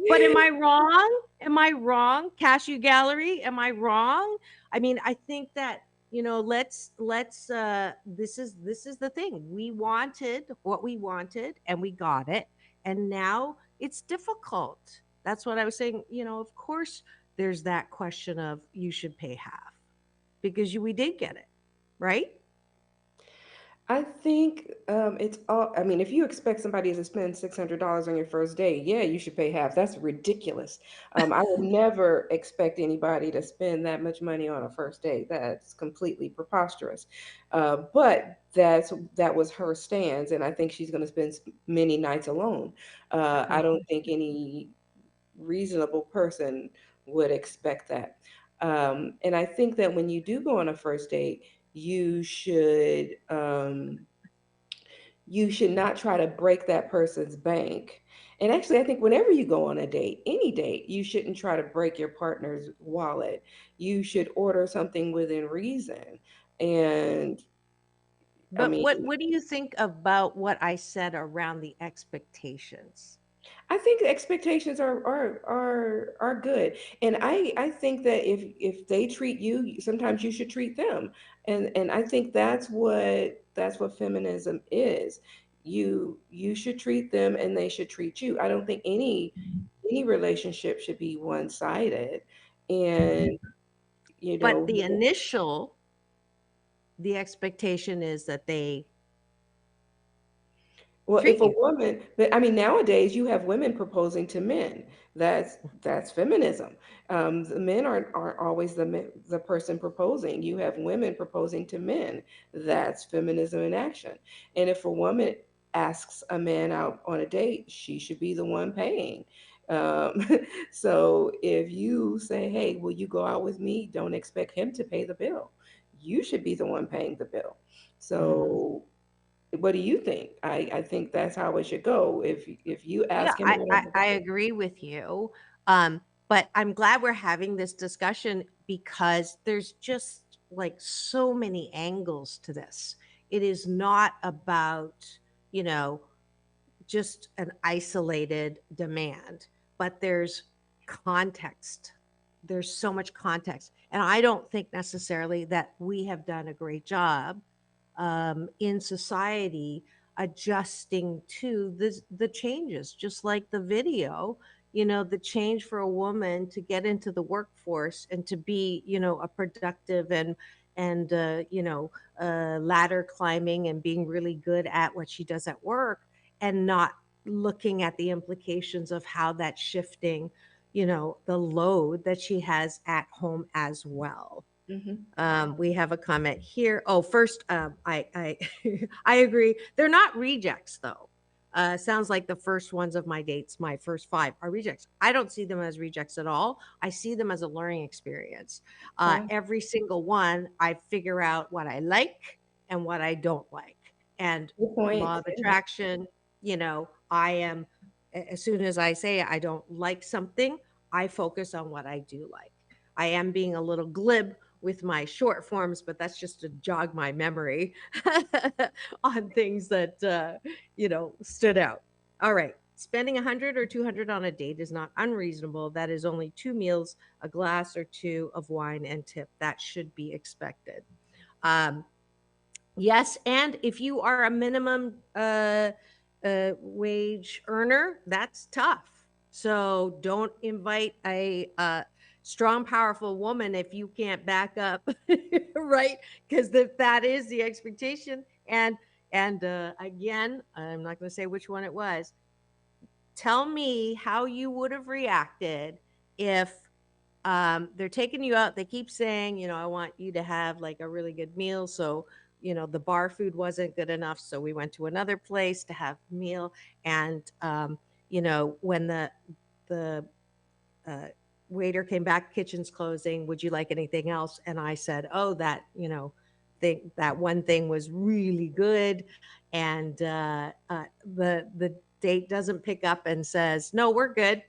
but am I wrong? Am I wrong? Cashew Gallery, am I wrong? I mean, I think that, let's this is the thing. We wanted what we wanted and we got it. And now it's difficult. That's what I was saying. Of course there's that question of you should pay half because we did get it, right? I think it's all. I mean, if you expect somebody to spend $600 on your first date, yeah, you should pay half. That's ridiculous. I would never expect anybody to spend that much money on a first date. That's completely preposterous. But that was her stance, and I think she's going to spend many nights alone. I don't think any reasonable person would expect that. And I think that when you do go on a first date, you should um, you should not try to break that person's bank. And actually, I think whenever you go on a date, any date, you shouldn't try to break your partner's wallet. You should order something within reason. And I But mean, what do you think about what I said around the expectations? I think expectations are good, and I think that if they treat you, sometimes you should treat them, and I think that's what feminism is. You should treat them, and they should treat you. I don't think any relationship should be one sided, and you But know. the expectation is that they Well, treat if a you. woman, but I mean, nowadays you have women proposing to men. That's feminism. The men aren't always the person proposing. You have women proposing to men. That's feminism in action. And if a woman asks a man out on a date, she should be the one paying. Um, so if you say, "Hey, will you go out with me?" Don't expect him to pay the bill. You should be the one paying the bill. Mhm. So what do you think? I think that's how it should go. If you Yeah, ask him I, out I on I the date. agree with you. But I'm glad we're having this discussion because there's just like so many angles to this. It is not about, you know, just an isolated demand, but there's context. There's so much context. And I don't think necessarily that we have done a great job in society adjusting to the changes, just like the video. The change for a woman to get into the workforce and to be, a productive and ladder climbing and being really good at what she does at work, and not looking at the implications of how that's shifting, the load that she has at home as well. Hmm. We have a comment here. Oh, first, I I agree. They're not rejects though. Sounds like the first ones of my dates, my first five, are rejects. I don't see them as rejects at all. I see them as a learning experience. Okay. Every single one, I figure out what I like and what I don't like. And Good law point. of Yeah. attraction, I am, as soon as I say I don't like something, I focus on what I do like. I am being a little glib with my short forms, but that's just to jog my memory on things that stood out. All right. Spending 100 or 200 on a date is not unreasonable. That is only two meals, a glass or two of wine, and tip. That should be expected. Um, Yes, and if you are a minimum wage earner, that's tough. So don't invite a strong, powerful woman if you can't back up, right? Because that is the expectation. And again, I'm not going to say which one it was. Tell me how you would have reacted if they're taking you out. They keep saying, I want you to have like a really good meal. So the bar food wasn't good enough, so we went to another place to have meal. And when the uh, waiter came back, kitchen's closing, would you like anything else? And I said, oh, that thing, that one thing was really good. And the date doesn't pick up and says, no, we're good.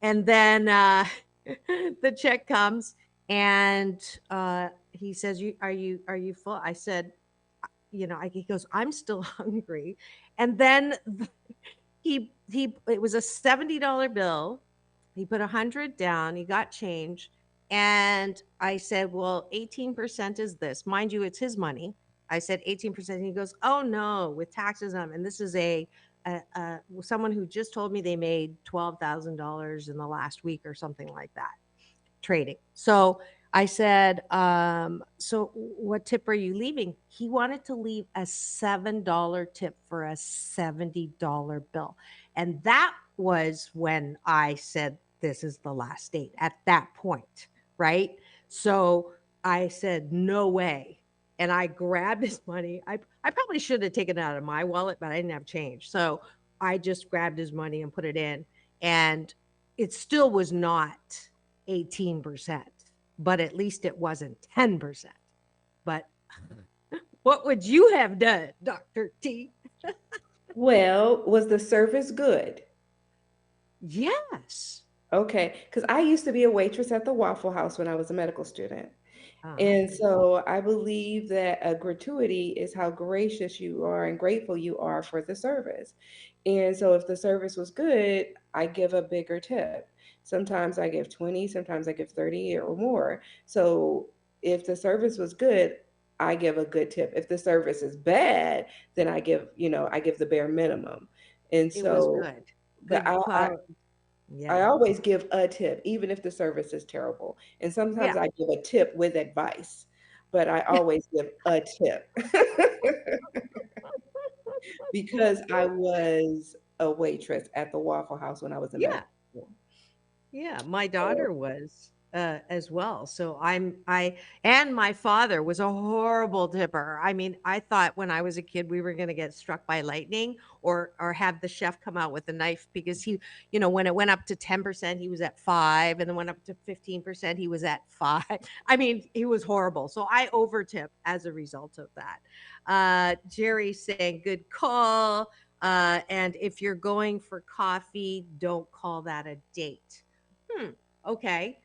And then the check comes, and he says, are you full? I said, he goes, I'm still hungry. And then he it was a $70 bill. He put 100 down. He got change. And I said, well, 18% is this. Mind you, it's his money. I said 18%. He goes, oh no, with taxes on. And this is someone who just told me they made $12,000 in the last week or something like that, trading. So I said, so what tip are you leaving? He wanted to leave a $7 tip for a $70 bill. And that was when I said, this is the last date at that point, right? So I said, no way. And I grabbed his money. I probably should have taken it out of my wallet, but I didn't have change. So I just grabbed his money and put it in. And it still was not 18%, but at least it wasn't 10%. But what would you have done, Dr. T? Well, was the service good? Yes. Okay, because I used to be a waitress at the Waffle House when I was a medical student. Uh-huh. And so I believe that a gratuity is how gracious you are and grateful you are for the service. And so if the service was good, I give a bigger tip. Sometimes I give 20, sometimes I give 30 or more. So if the service was good, I give a good tip. If the service is bad, then I give the bare minimum. And It was so, good. but Good I quality. I Yeah. always give a tip, even if the service is terrible. And sometimes Yeah. I give a tip with advice, but I always give a tip because I was a waitress at the Waffle House when I was in Yeah. medical school. Yeah, my So, daughter was as well. So and my father was a horrible tipper. I mean, I thought when I was a kid we were going to get struck by lightning, or have the chef come out with a knife, because when it went up to 10%, he was at 5, and then went up to 15%, he was at 5. I mean, he was horrible. So I overtip as a result of that. Jerry saying, good call. And if you're going for coffee, don't call that a date. Okay.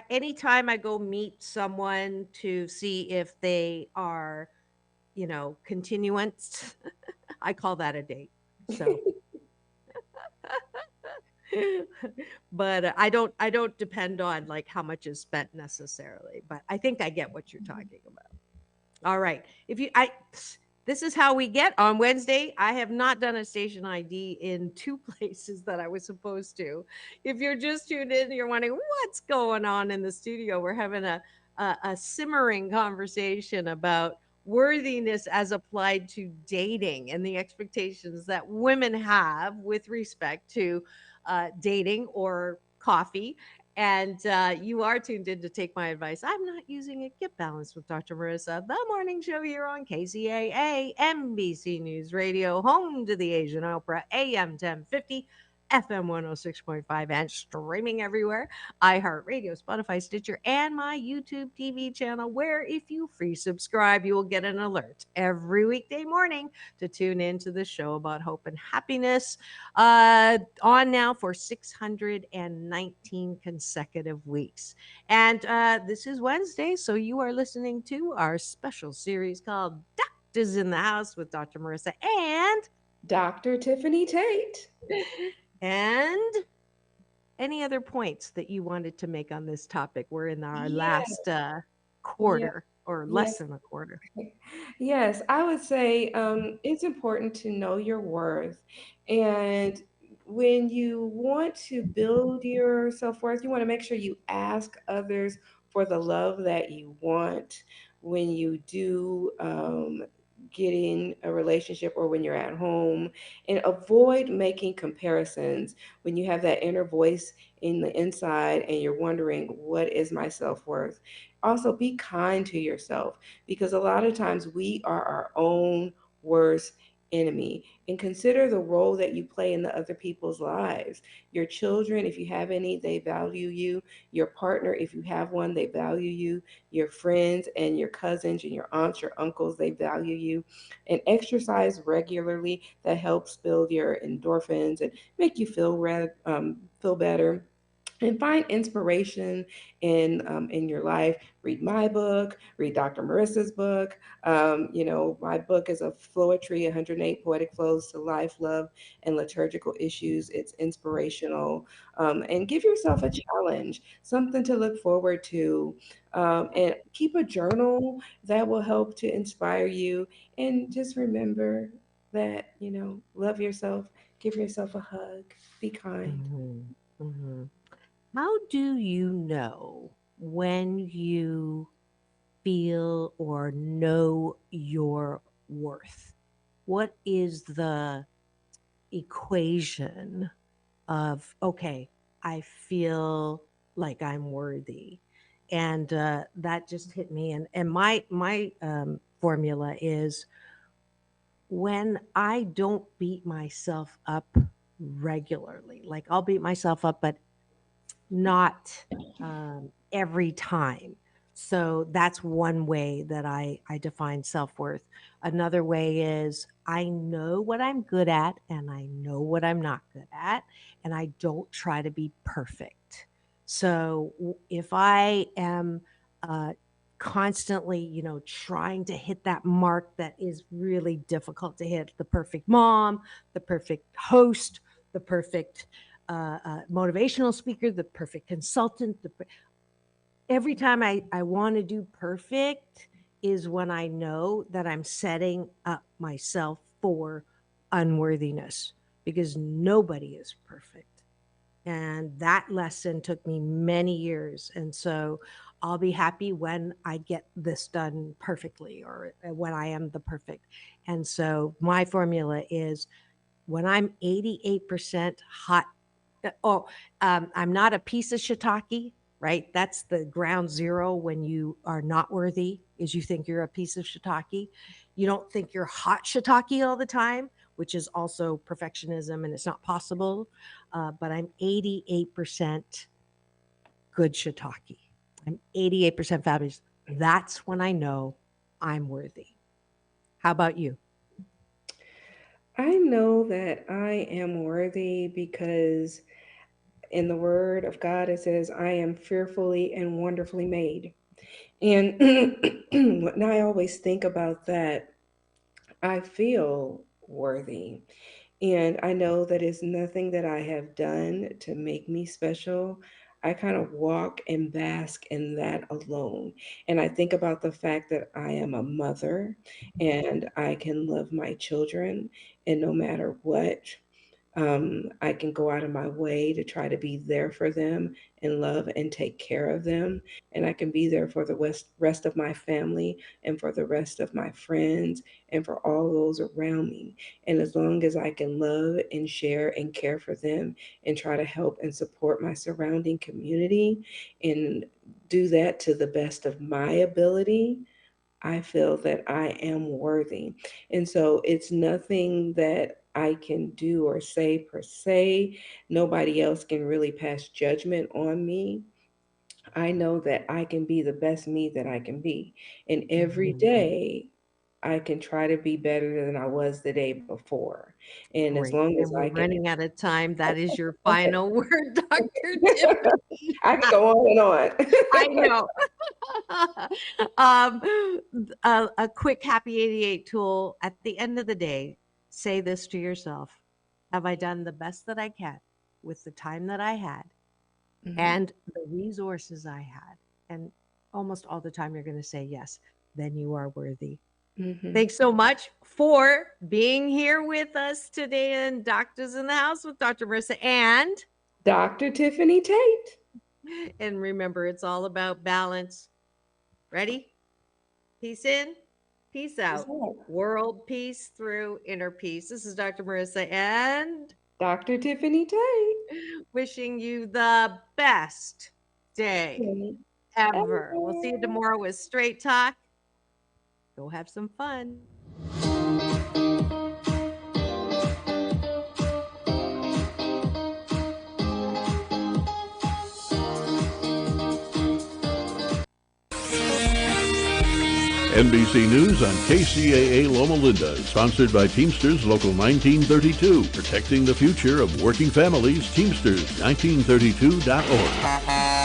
Anytime I go meet someone to see if they are, continuance, I call that a date. So, but I don't depend on like how much is spent necessarily, but I think I get what you're talking about. All right. This is how we get on Wednesday. I have not done a station ID in 2 places that I was supposed to. If you're just tuned in, you're wondering what's going on in the studio. We're having a simmering conversation about worthiness as applied to dating and the expectations that women have with respect to dating or coffee. And you are tuned in to Take My Advice. I'm not using it. Get balanced with Dr. Marissa, the morning show here on KCAA, NBC News Radio, home to the Asian Opera, AM 1050, FM 106.5, and streaming everywhere. iHeartRadio, Spotify, Stitcher, and my YouTube TV channel, where if you free subscribe, you will get an alert every weekday morning to tune in to the show about hope and happiness. On now for 619 consecutive weeks. And this is Wednesday, so you are listening to our special series called Doctors in the House with Dr. Marissa and Dr. Tiffany Tate. And any other points that you wanted to make on this topic? We're in our Yeah, last yeah, quarter, or yeah. less than a quarter. Yes, I would say it's important to know your worth. And when you want to build your self-worth, you want to make sure you ask others for the love that you want. When you do getting a relationship or when you're at home, and avoid making comparisons when you have that inner voice in the inside and you're wondering, what is my self-worth? Also, be kind to yourself, because a lot of times we are our own worst enemy. And consider the role that you play in the other people's lives. Your children, if you have any, they value you. Your partner, if you have one, they value you. Your friends and your cousins and your aunts, your uncles, they value you. And exercise regularly, that helps build your endorphins and make you feel better. And find inspiration in your life. Read my book, read Dr. Marissa's book. My book is a Floetry, 108 Poetic Flows to Life, Love, and Liturgical Issues. It's inspirational. And give yourself a challenge, something to look forward to. And keep a journal that will help to inspire you. And just remember that, love yourself, give yourself a hug, be kind. How do you know when you feel or know your worth? What is the equation of, okay, I feel like I'm worthy? And that just hit me. And my formula is, when I don't beat myself up regularly, like I'll beat myself up, but not every time. So that's one way that I define self worth. Another way is, I know what I'm good at and I know what I'm not good at, and I don't try to be perfect. So if I am constantly, trying to hit that mark that is really difficult to hit, the perfect mom, the perfect host, the perfect motivational speaker, the perfect consultant. Every time I want to do perfect is when I know that I'm setting up myself for unworthiness, because nobody is perfect. And that lesson took me many years. And so I'll be happy when I get this done perfectly, or when I am the perfect. And so my formula is, when I'm 88% hot, I'm not a piece of shiitake, right? That's the ground zero when you are not worthy, is you think you're a piece of shiitake. You don't think you're hot shiitake all the time, which is also perfectionism, and it's not possible. But I'm 88% good shiitake. I'm 88% fabulous. That's when I know I'm worthy. How about you? I know that I am worthy because in the word of God it says, I am fearfully and wonderfully made. And when I always think about that, I feel worthy. And I know that it's nothing that I have done to make me special. I kind of walk and bask in that alone. And I think about the fact that I am a mother and I can love my children, and no matter what, I can go out of my way to try to be there for them and love and take care of them. And I can be there for the rest of my family and for the rest of my friends and for all those around me. And as long as I can love and share and care for them and try to help and support my surrounding community and do that to the best of my ability, I feel that I am worthy. And so it's nothing that I can do or say per se. Nobody else can really pass judgment on me. I know that I can be the best me that I can be. And every day, I can try to be better than I was the day before. And as Great. long as And we're I can, running out of time. That is your final word, Dr. Tiffany. I can go on and on. I know. A quick happy 88 tool at the end of the day. Say this to yourself: have I done the best that I can with the time that I had and the resources I had? And almost all the time you're going to say yes. Then you are worthy. Thanks so much for being here with us today in Doctors in the House with Dr. Marissa and Dr. Tiffany Tate. And remember, it's all about balance. Ready? Peace in, Peace out. World peace through inner peace. This is Dr. Marissa and Dr. Tiffany Tate. Wishing you the best day ever. We'll see you tomorrow with Straight Talk. Go have some fun. NBC News on KCAA Loma Linda, sponsored by Teamsters Local 1932, protecting the future of working families. Teamsters1932.org.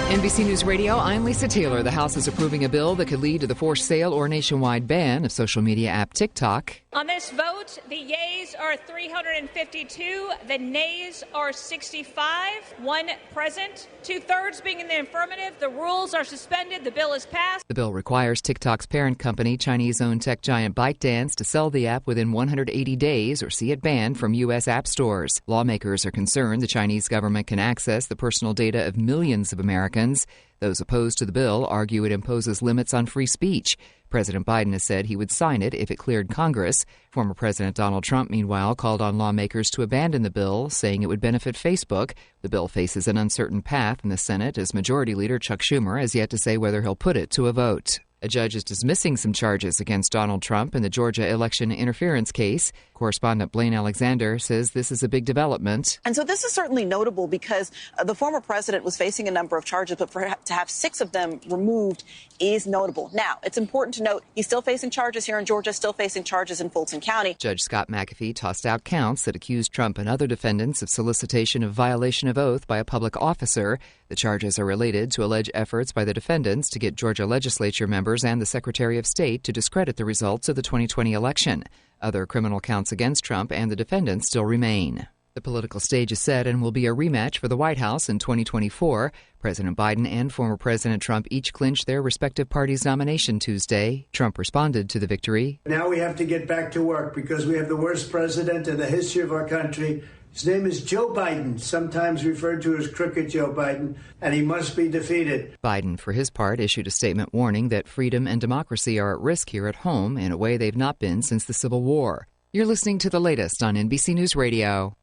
NBC News Radio, I'm Lisa Taylor. The House is approving a bill that could lead to the forced sale or nationwide ban of social media app TikTok. On this vote, the yeas are 352, the nays are 65, one present, 2/3 being in the affirmative. The rules are suspended. The bill is passed. The bill requires TikTok's parent company, Chinese-owned tech giant ByteDance, to sell the app within 180 days or see it banned from U.S. app stores. Lawmakers are concerned the Chinese government can access the personal data of millions of Americans. Those opposed to the bill argue it imposes limits on free speech. President Biden has said he would sign it if it cleared Congress. Former President Donald Trump, meanwhile, called on lawmakers to abandon the bill, saying it would benefit Facebook. The bill faces an uncertain path in the Senate as Majority Leader Chuck Schumer has yet to say whether he'll put it to a vote. A judge is dismissing some charges against Donald Trump in the Georgia election interference case. Correspondent Blaine Alexander says this is a big development. And so this is certainly notable because the former president was facing a number of charges, but to have 6 of them removed is notable. Now, it's important to note he's still facing charges here in Georgia, still facing charges in Fulton County. Judge Scott McAfee tossed out counts that accused Trump and other defendants of solicitation of violation of oath by a public officer. The charges are related to alleged efforts by the defendants to get Georgia legislature members and the Secretary of State to discredit the results of the 2020 election. Other criminal counts against Trump and the defendants still remain. The political stage is set and will be a rematch for the White House in 2024. President Biden and former President Trump each clinched their respective parties' nomination Tuesday. Trump responded to the victory. Now we have to get back to work because we have the worst president in the history of our country. His name is Joe Biden, sometimes referred to as Crooked Joe Biden, and he must be defeated. Biden, for his part, issued a statement warning that freedom and democracy are at risk here at home in a way they've not been since the Civil War. You're listening to the latest on NBC News Radio.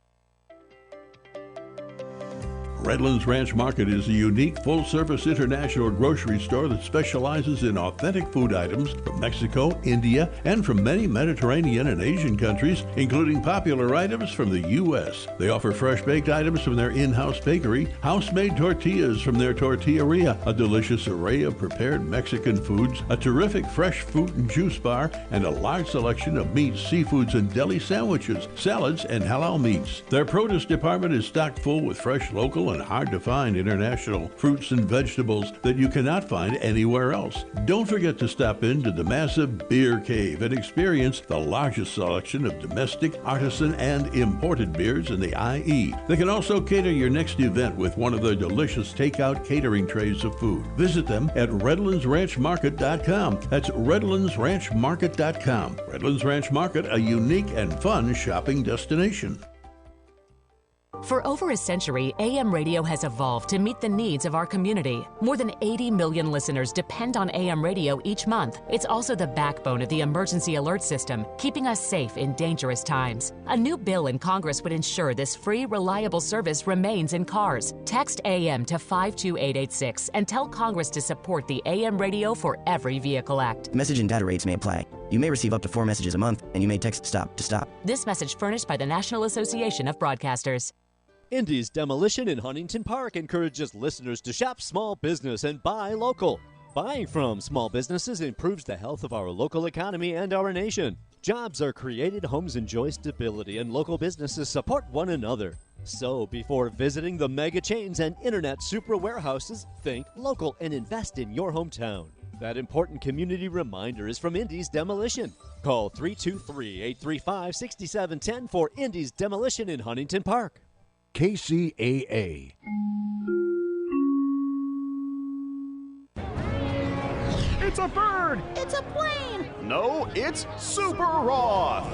Redlands Ranch Market is a unique full-service international grocery store that specializes in authentic food items from Mexico, India, and from many Mediterranean and Asian countries, including popular items from the U.S. They offer fresh-baked items from their in-house bakery, house-made tortillas from their tortilleria, a delicious array of prepared Mexican foods, a terrific fresh fruit and juice bar, and a large selection of meats, seafoods, and deli sandwiches, salads, and halal meats. Their produce department is stocked full with fresh, local, and hard-to-find international fruits and vegetables that you cannot find anywhere else. Don't forget to stop into the massive Beer Cave and experience the largest selection of domestic, artisan, and imported beers in the IE. They can also cater your next event with one of their delicious takeout catering trays of food. Visit them at RedlandsRanchMarket.com. That's RedlandsRanchMarket.com. Redlands Ranch Market, a unique and fun shopping destination. For over a century, AM radio has evolved to meet the needs of our community. More than 80 million listeners depend on AM radio each month. It's also the backbone of the emergency alert system, keeping us safe in dangerous times. A new bill in Congress would ensure this free, reliable service remains in cars. Text AM to 52886 and tell Congress to support the AM Radio for Every Vehicle Act. Message and data rates may apply. You may receive up to 4 messages a month, and you may text STOP to stop. This message furnished by the National Association of Broadcasters. Indy's Demolition in Huntington Park encourages listeners to shop small business and buy local. Buying from small businesses improves the health of our local economy and our nation. Jobs are created, homes enjoy stability, and local businesses support one another. So, before visiting the mega chains and internet super warehouses, think local and invest in your hometown. That important community reminder is from Indy's Demolition. Call 323-835-6710 for Indy's Demolition in Huntington Park. KCAA. It's a bird! It's a plane! No, it's Super Roth!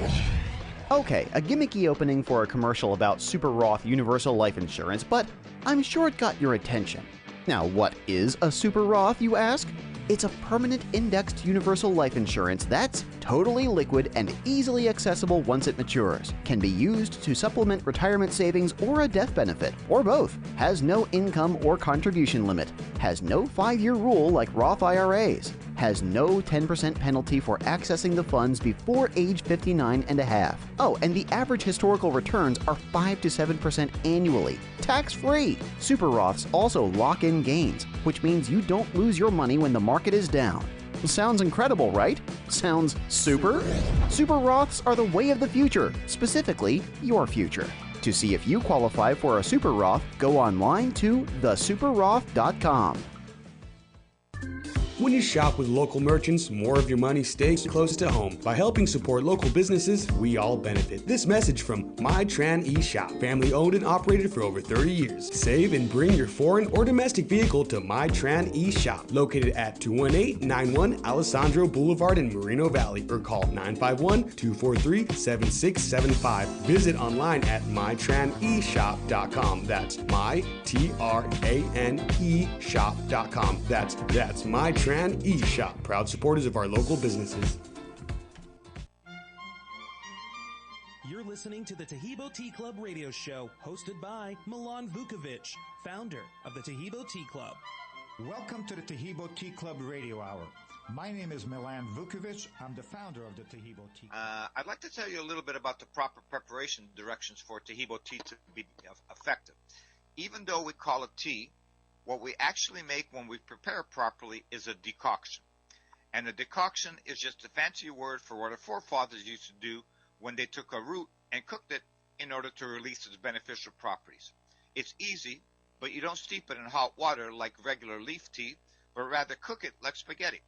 Okay, a gimmicky opening for a commercial about Super Roth Universal Life Insurance, but I'm sure it got your attention. Now, what is a Super Roth, you ask? It's a permanent indexed universal life insurance that's totally liquid and easily accessible once it matures. Can be used to supplement retirement savings or a death benefit, or both. Has no income or contribution limit. Has no 5-year rule like Roth IRAs. Has no 10% penalty for accessing the funds before age 59 and a half. Oh, and the average historical returns are 5 to 7% annually, tax-free. Super Roths also lock in gains, which means you don't lose your money when the market is down. Sounds incredible, right? Sounds super? Super Roths are the way of the future, specifically your future. To see if you qualify for a Super Roth, go online to thesuperroth.com. When you shop with local merchants, more of your money stays close to home. By helping support local businesses, we all benefit. This message from MyTran eShop, family owned and operated for over 30 years. Save and bring your foreign or domestic vehicle to MyTran eShop, located at 21891 Alessandro Boulevard in Moreno Valley, or call 951-243-7675. Visit online at mytraneshop.com. That's MyTrane shop.com. That's MyTran eShop, proud supporters of our local businesses. You're listening to the Tahibo Tea Club radio show, hosted by Milan Vukovic, founder of the Tahibo Tea Club. Welcome to the Tahibo Tea Club radio hour. My name is Milan Vukovic. I'm the founder of the Tahibo Tea Club. I'd like to tell you a little bit about the proper preparation directions for Tahibo tea to be effective. Even though we call it tea, what we actually make when we prepare it properly is a decoction. And a decoction is just a fancy word for what our forefathers used to do when they took a root and cooked it in order to release its beneficial properties. It's easy, but you don't steep it in hot water like regular leaf tea, but rather cook it like spaghetti.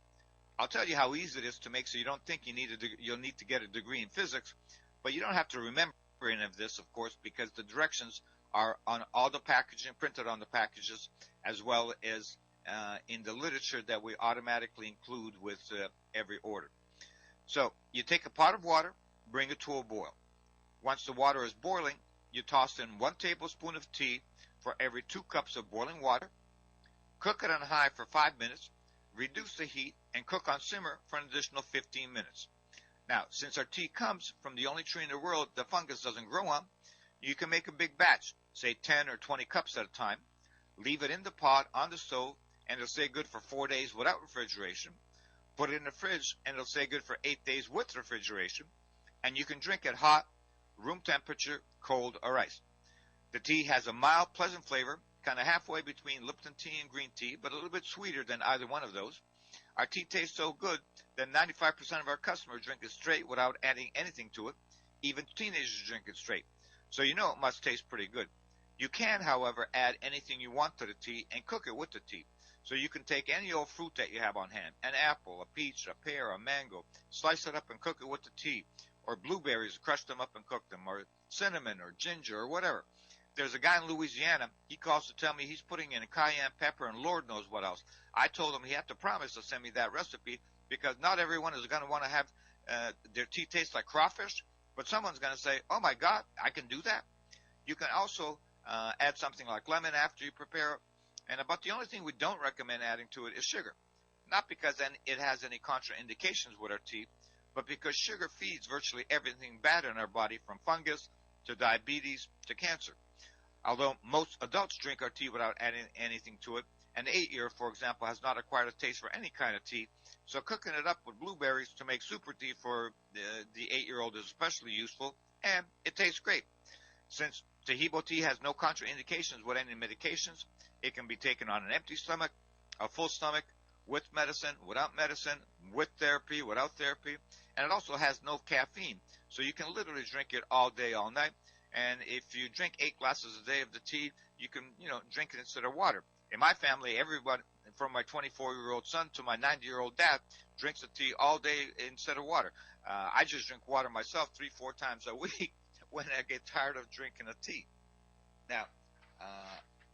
I'll tell you how easy it is to make so you don't think you'll need to get a degree in physics, but you don't have to remember any of this, of course, because the directions are on all the packaging, printed on the packages, as well as in the literature that we automatically include with every order. So you take a pot of water, bring it to a boil. Once the water is boiling, you toss in 1 tablespoon of tea for every 2 cups of boiling water. Cook it on high for 5 minutes, reduce the heat, and cook on simmer for an additional 15 minutes. Now, since our tea comes from the only tree in the world the fungus doesn't grow on, you can make a big batch, say 10 or 20 cups at a time. Leave it in the pot on the stove, and it'll stay good for 4 days without refrigeration. Put it in the fridge, and it'll stay good for 8 days with refrigeration. And you can drink it hot, room temperature, cold, or iced. The tea has a mild, pleasant flavor, kind of halfway between Lipton tea and green tea, but a little bit sweeter than either one of those. Our tea tastes so good that 95% of our customers drink it straight without adding anything to it. Even teenagers drink it straight. So you know it must taste pretty good. You can, however, add anything you want to the tea and cook it with the tea. So you can take any old fruit that you have on hand, an apple, a peach, a pear, a mango, slice it up and cook it with the tea, or blueberries, crush them up and cook them, or cinnamon or ginger or whatever. There's a guy in Louisiana, he calls to tell me he's putting in cayenne pepper and Lord knows what else. I told him he had to promise to send me that recipe because not everyone is going to want to have their tea taste like crawfish, but someone's going to say, oh my God, I can do that. You can also add something like lemon after you prepare it. And about the only thing we don't recommend adding to it is sugar. Not because then it has any contraindications with our tea, but because sugar feeds virtually everything bad in our body, from fungus to diabetes to cancer. Although most adults drink our tea without adding anything to it, an 8-year, for example, has not acquired a taste for any kind of tea, so cooking it up with blueberries to make super tea for the 8-year-old is especially useful, and it tastes great. Since Tahibo tea has no contraindications with any medications, it can be taken on an empty stomach, a full stomach, with medicine, without medicine, with therapy, without therapy, and it also has no caffeine, so you can literally drink it all day, all night. And if you drink 8 glasses a day of the tea, you can, drink it instead of water. In my family, everybody, from my 24-year-old son to my 90-year-old dad, drinks the tea all day instead of water. I just drink water myself 3-4 times a week when I get tired of drinking a tea. Now,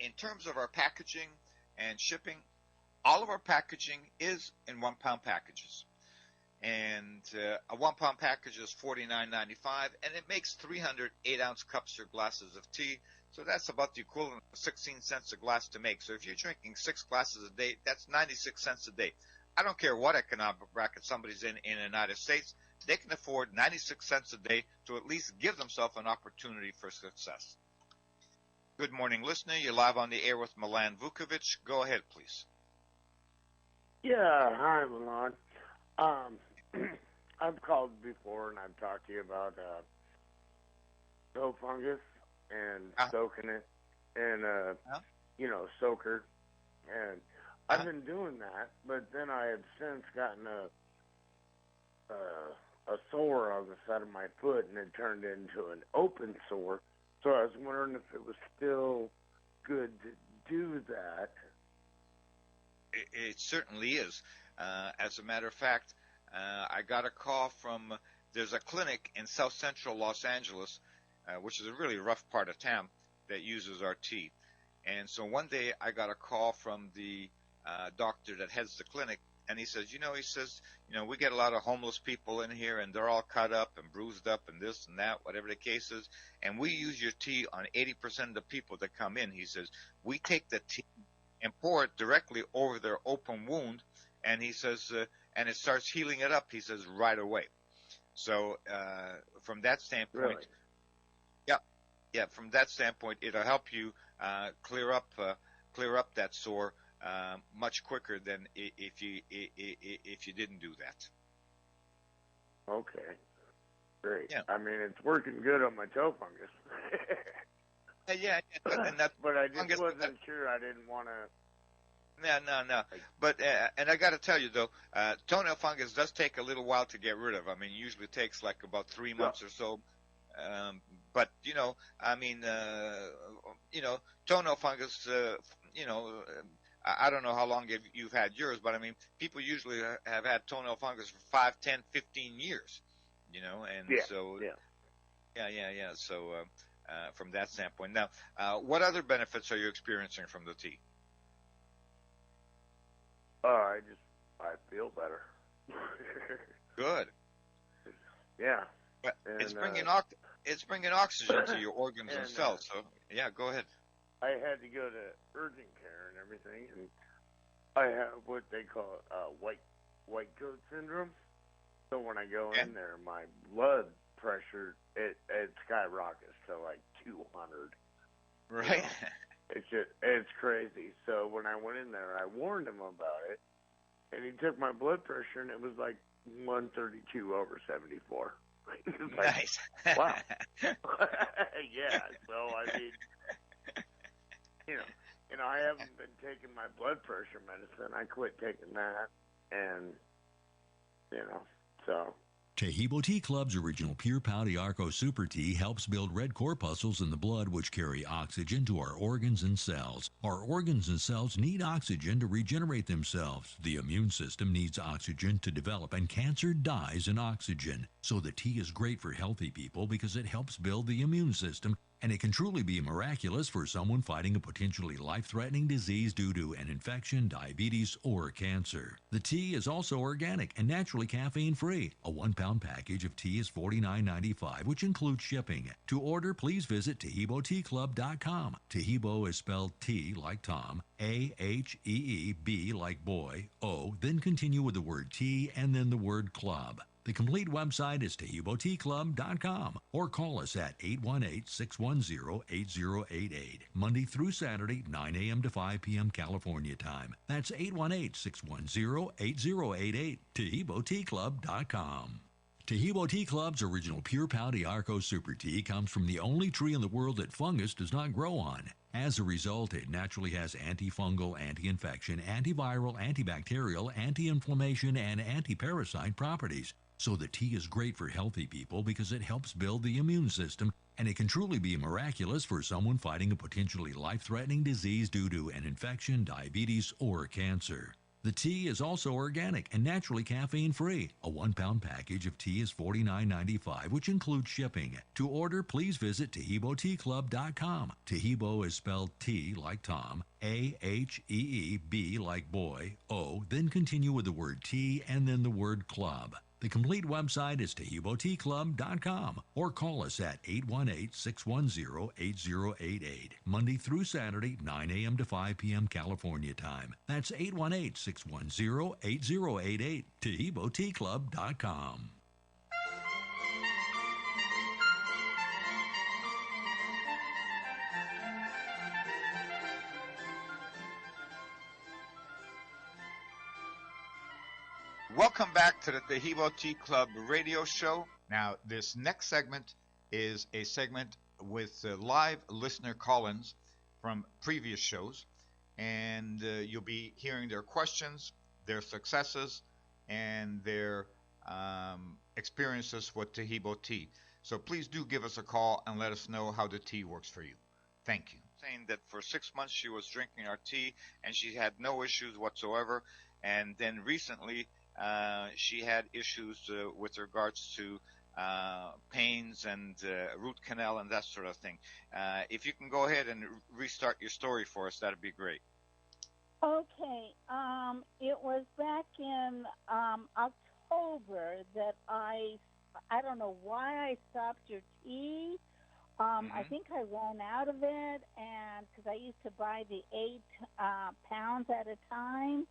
in terms of our packaging and shipping, all of our packaging is in 1-pound packages. And a 1-pound package is $49.95, and it makes 300 8-ounce cups or glasses of tea. So that's about the equivalent of 16 cents a glass to make. So if you're drinking 6 glasses a day, that's 96 cents a day. I don't care what economic bracket somebody's in the United States, they can afford 96 cents a day to at least give themselves an opportunity for success. Good morning, listener. You're live on the air with Milan Vukovic. Go ahead, please. Yeah, hi, Milan. I've called before and I've talked to you about toe fungus and soaking it and, soaker. And I've been doing that, but then I have since gotten a sore on the side of my foot, and it turned into an open sore. So I was wondering if it was still good to do that. It certainly is. As a matter of fact, I got a call from, there's a clinic in South Central Los Angeles, which is a really rough part of town, that uses our tea. And so one day I got a call from the doctor that heads the clinic, and he says, we get a lot of homeless people in here, and they're all cut up and bruised up and this and that, whatever the case is, and we use your tea on 80% of the people that come in. He says, we take the tea and pour it directly over their open wound, and he says, and it starts healing it up, he says, right away. So from that standpoint, Really? Yeah, from that standpoint, it'll help you clear up that sore much quicker than if you didn't do that. Okay, great. Yeah. I mean, it's working good on my toe fungus. But I just wasn't sure. I didn't want to. No. But and I got to tell you though, toenail fungus does take a little while to get rid of. I mean, usually it takes like about 3 months or so. But toenail fungus. I don't know how long you've had yours, but I mean, people usually have had toenail fungus for 5, 10, 15 years. So So from that standpoint, now, what other benefits are you experiencing from the tea? I feel better. Good. Yeah. But And, it's bringing oxygen to your organs and cells. So yeah, go ahead. I had to go to urgent care and everything, and I have what they call white coat syndrome. So when I go in there, my blood pressure it skyrockets to like 200. Right. It's crazy. So when I went in there, I warned him about it, and he took my blood pressure, and it was like 132 over 74. Like, nice. Wow. Yeah. So I mean, I haven't been taking my blood pressure medicine. I quit taking that, and so. Tahibo Tea Club's original Pure Pau de Arco Super Tea helps build red corpuscles in the blood which carry oxygen to our organs and cells. Our organs and cells need oxygen to regenerate themselves. The immune system needs oxygen to develop, and cancer dies in oxygen. So the tea is great for healthy people because it helps build the immune system, and it can truly be miraculous for someone fighting a potentially life-threatening disease due to an infection, diabetes, or cancer. The tea is also organic and naturally caffeine-free. A 1-pound package of tea is $49.95, which includes shipping. To order, please visit TahiboTeaClub.com. Tahibo is spelled T like Tom, A-H-E-E-B like boy, O, then continue with the word tea and then the word club. The complete website is TahiboTeaClub.com, or call us at 818-610-8088, Monday through Saturday, 9 a.m. to 5 p.m. California time. That's 818-610-8088, TahiboTeaClub.com. Tahibo Tea Club's original Pure Pau de Arco Super Tea comes from the only tree in the world that fungus does not grow on. As a result, it naturally has antifungal, anti-infection, antiviral, antibacterial, anti-inflammation, and anti-parasite properties. So the tea is great for healthy people because it helps build the immune system, and it can truly be miraculous for someone fighting a potentially life-threatening disease due to an infection, diabetes, or cancer. The tea is also organic and naturally caffeine-free. A 1-pound package of tea is $49.95, which includes shipping. To order, please visit TahiboTeaClub.com. Tahibo is spelled T like Tom, A-H-E-E-B like boy, O, then continue with the word tea and then the word club. The complete website is TaheeboTeaClub.com or call us at 818-610-8088, Monday through Saturday, 9 a.m. to 5 p.m. California time. That's 818-610-8088, TaheeboTeaClub.com. Welcome back to the Taheebo Tea Club radio show. Now, this next segment is a segment with live listener call-ins from previous shows, and you'll be hearing their questions, their successes, and their experiences with Taheebo tea. So please do give us a call and let us know how the tea works for you. Thank you. Saying that for 6 months she was drinking our tea and she had no issues whatsoever, and then recently she had issues with regards to pains and root canal and that sort of thing. If you can go ahead and restart your story for us, that'd be great. Okay. It was back in October that I don't know why I stopped your tea. I think I ran out of it, and because I used to buy the 8 pounds at a time.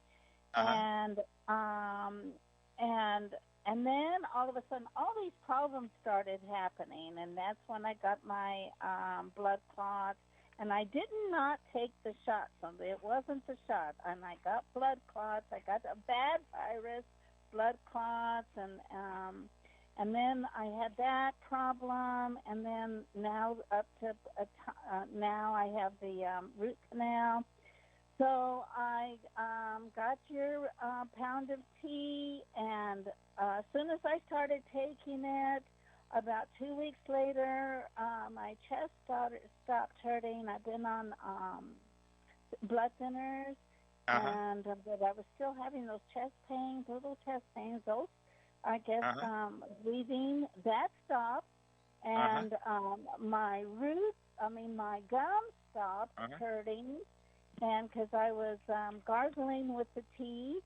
And then all of a sudden, all these problems started happening, and that's when I got my blood clots. And I did not take the shot, so it wasn't the shot. And I got blood clots. I got a bad virus, blood clots, and then I had that problem. And then now now I have the root canal. So I got your pound of tea, and as soon as I started taking it, about 2 weeks later, my chest stopped hurting. I've been on blood thinners, and but I was still having those chest pains, little chest pains. Those, I guess, breathing, that stopped, and my my gums stopped hurting. And because I was gargling with the tea,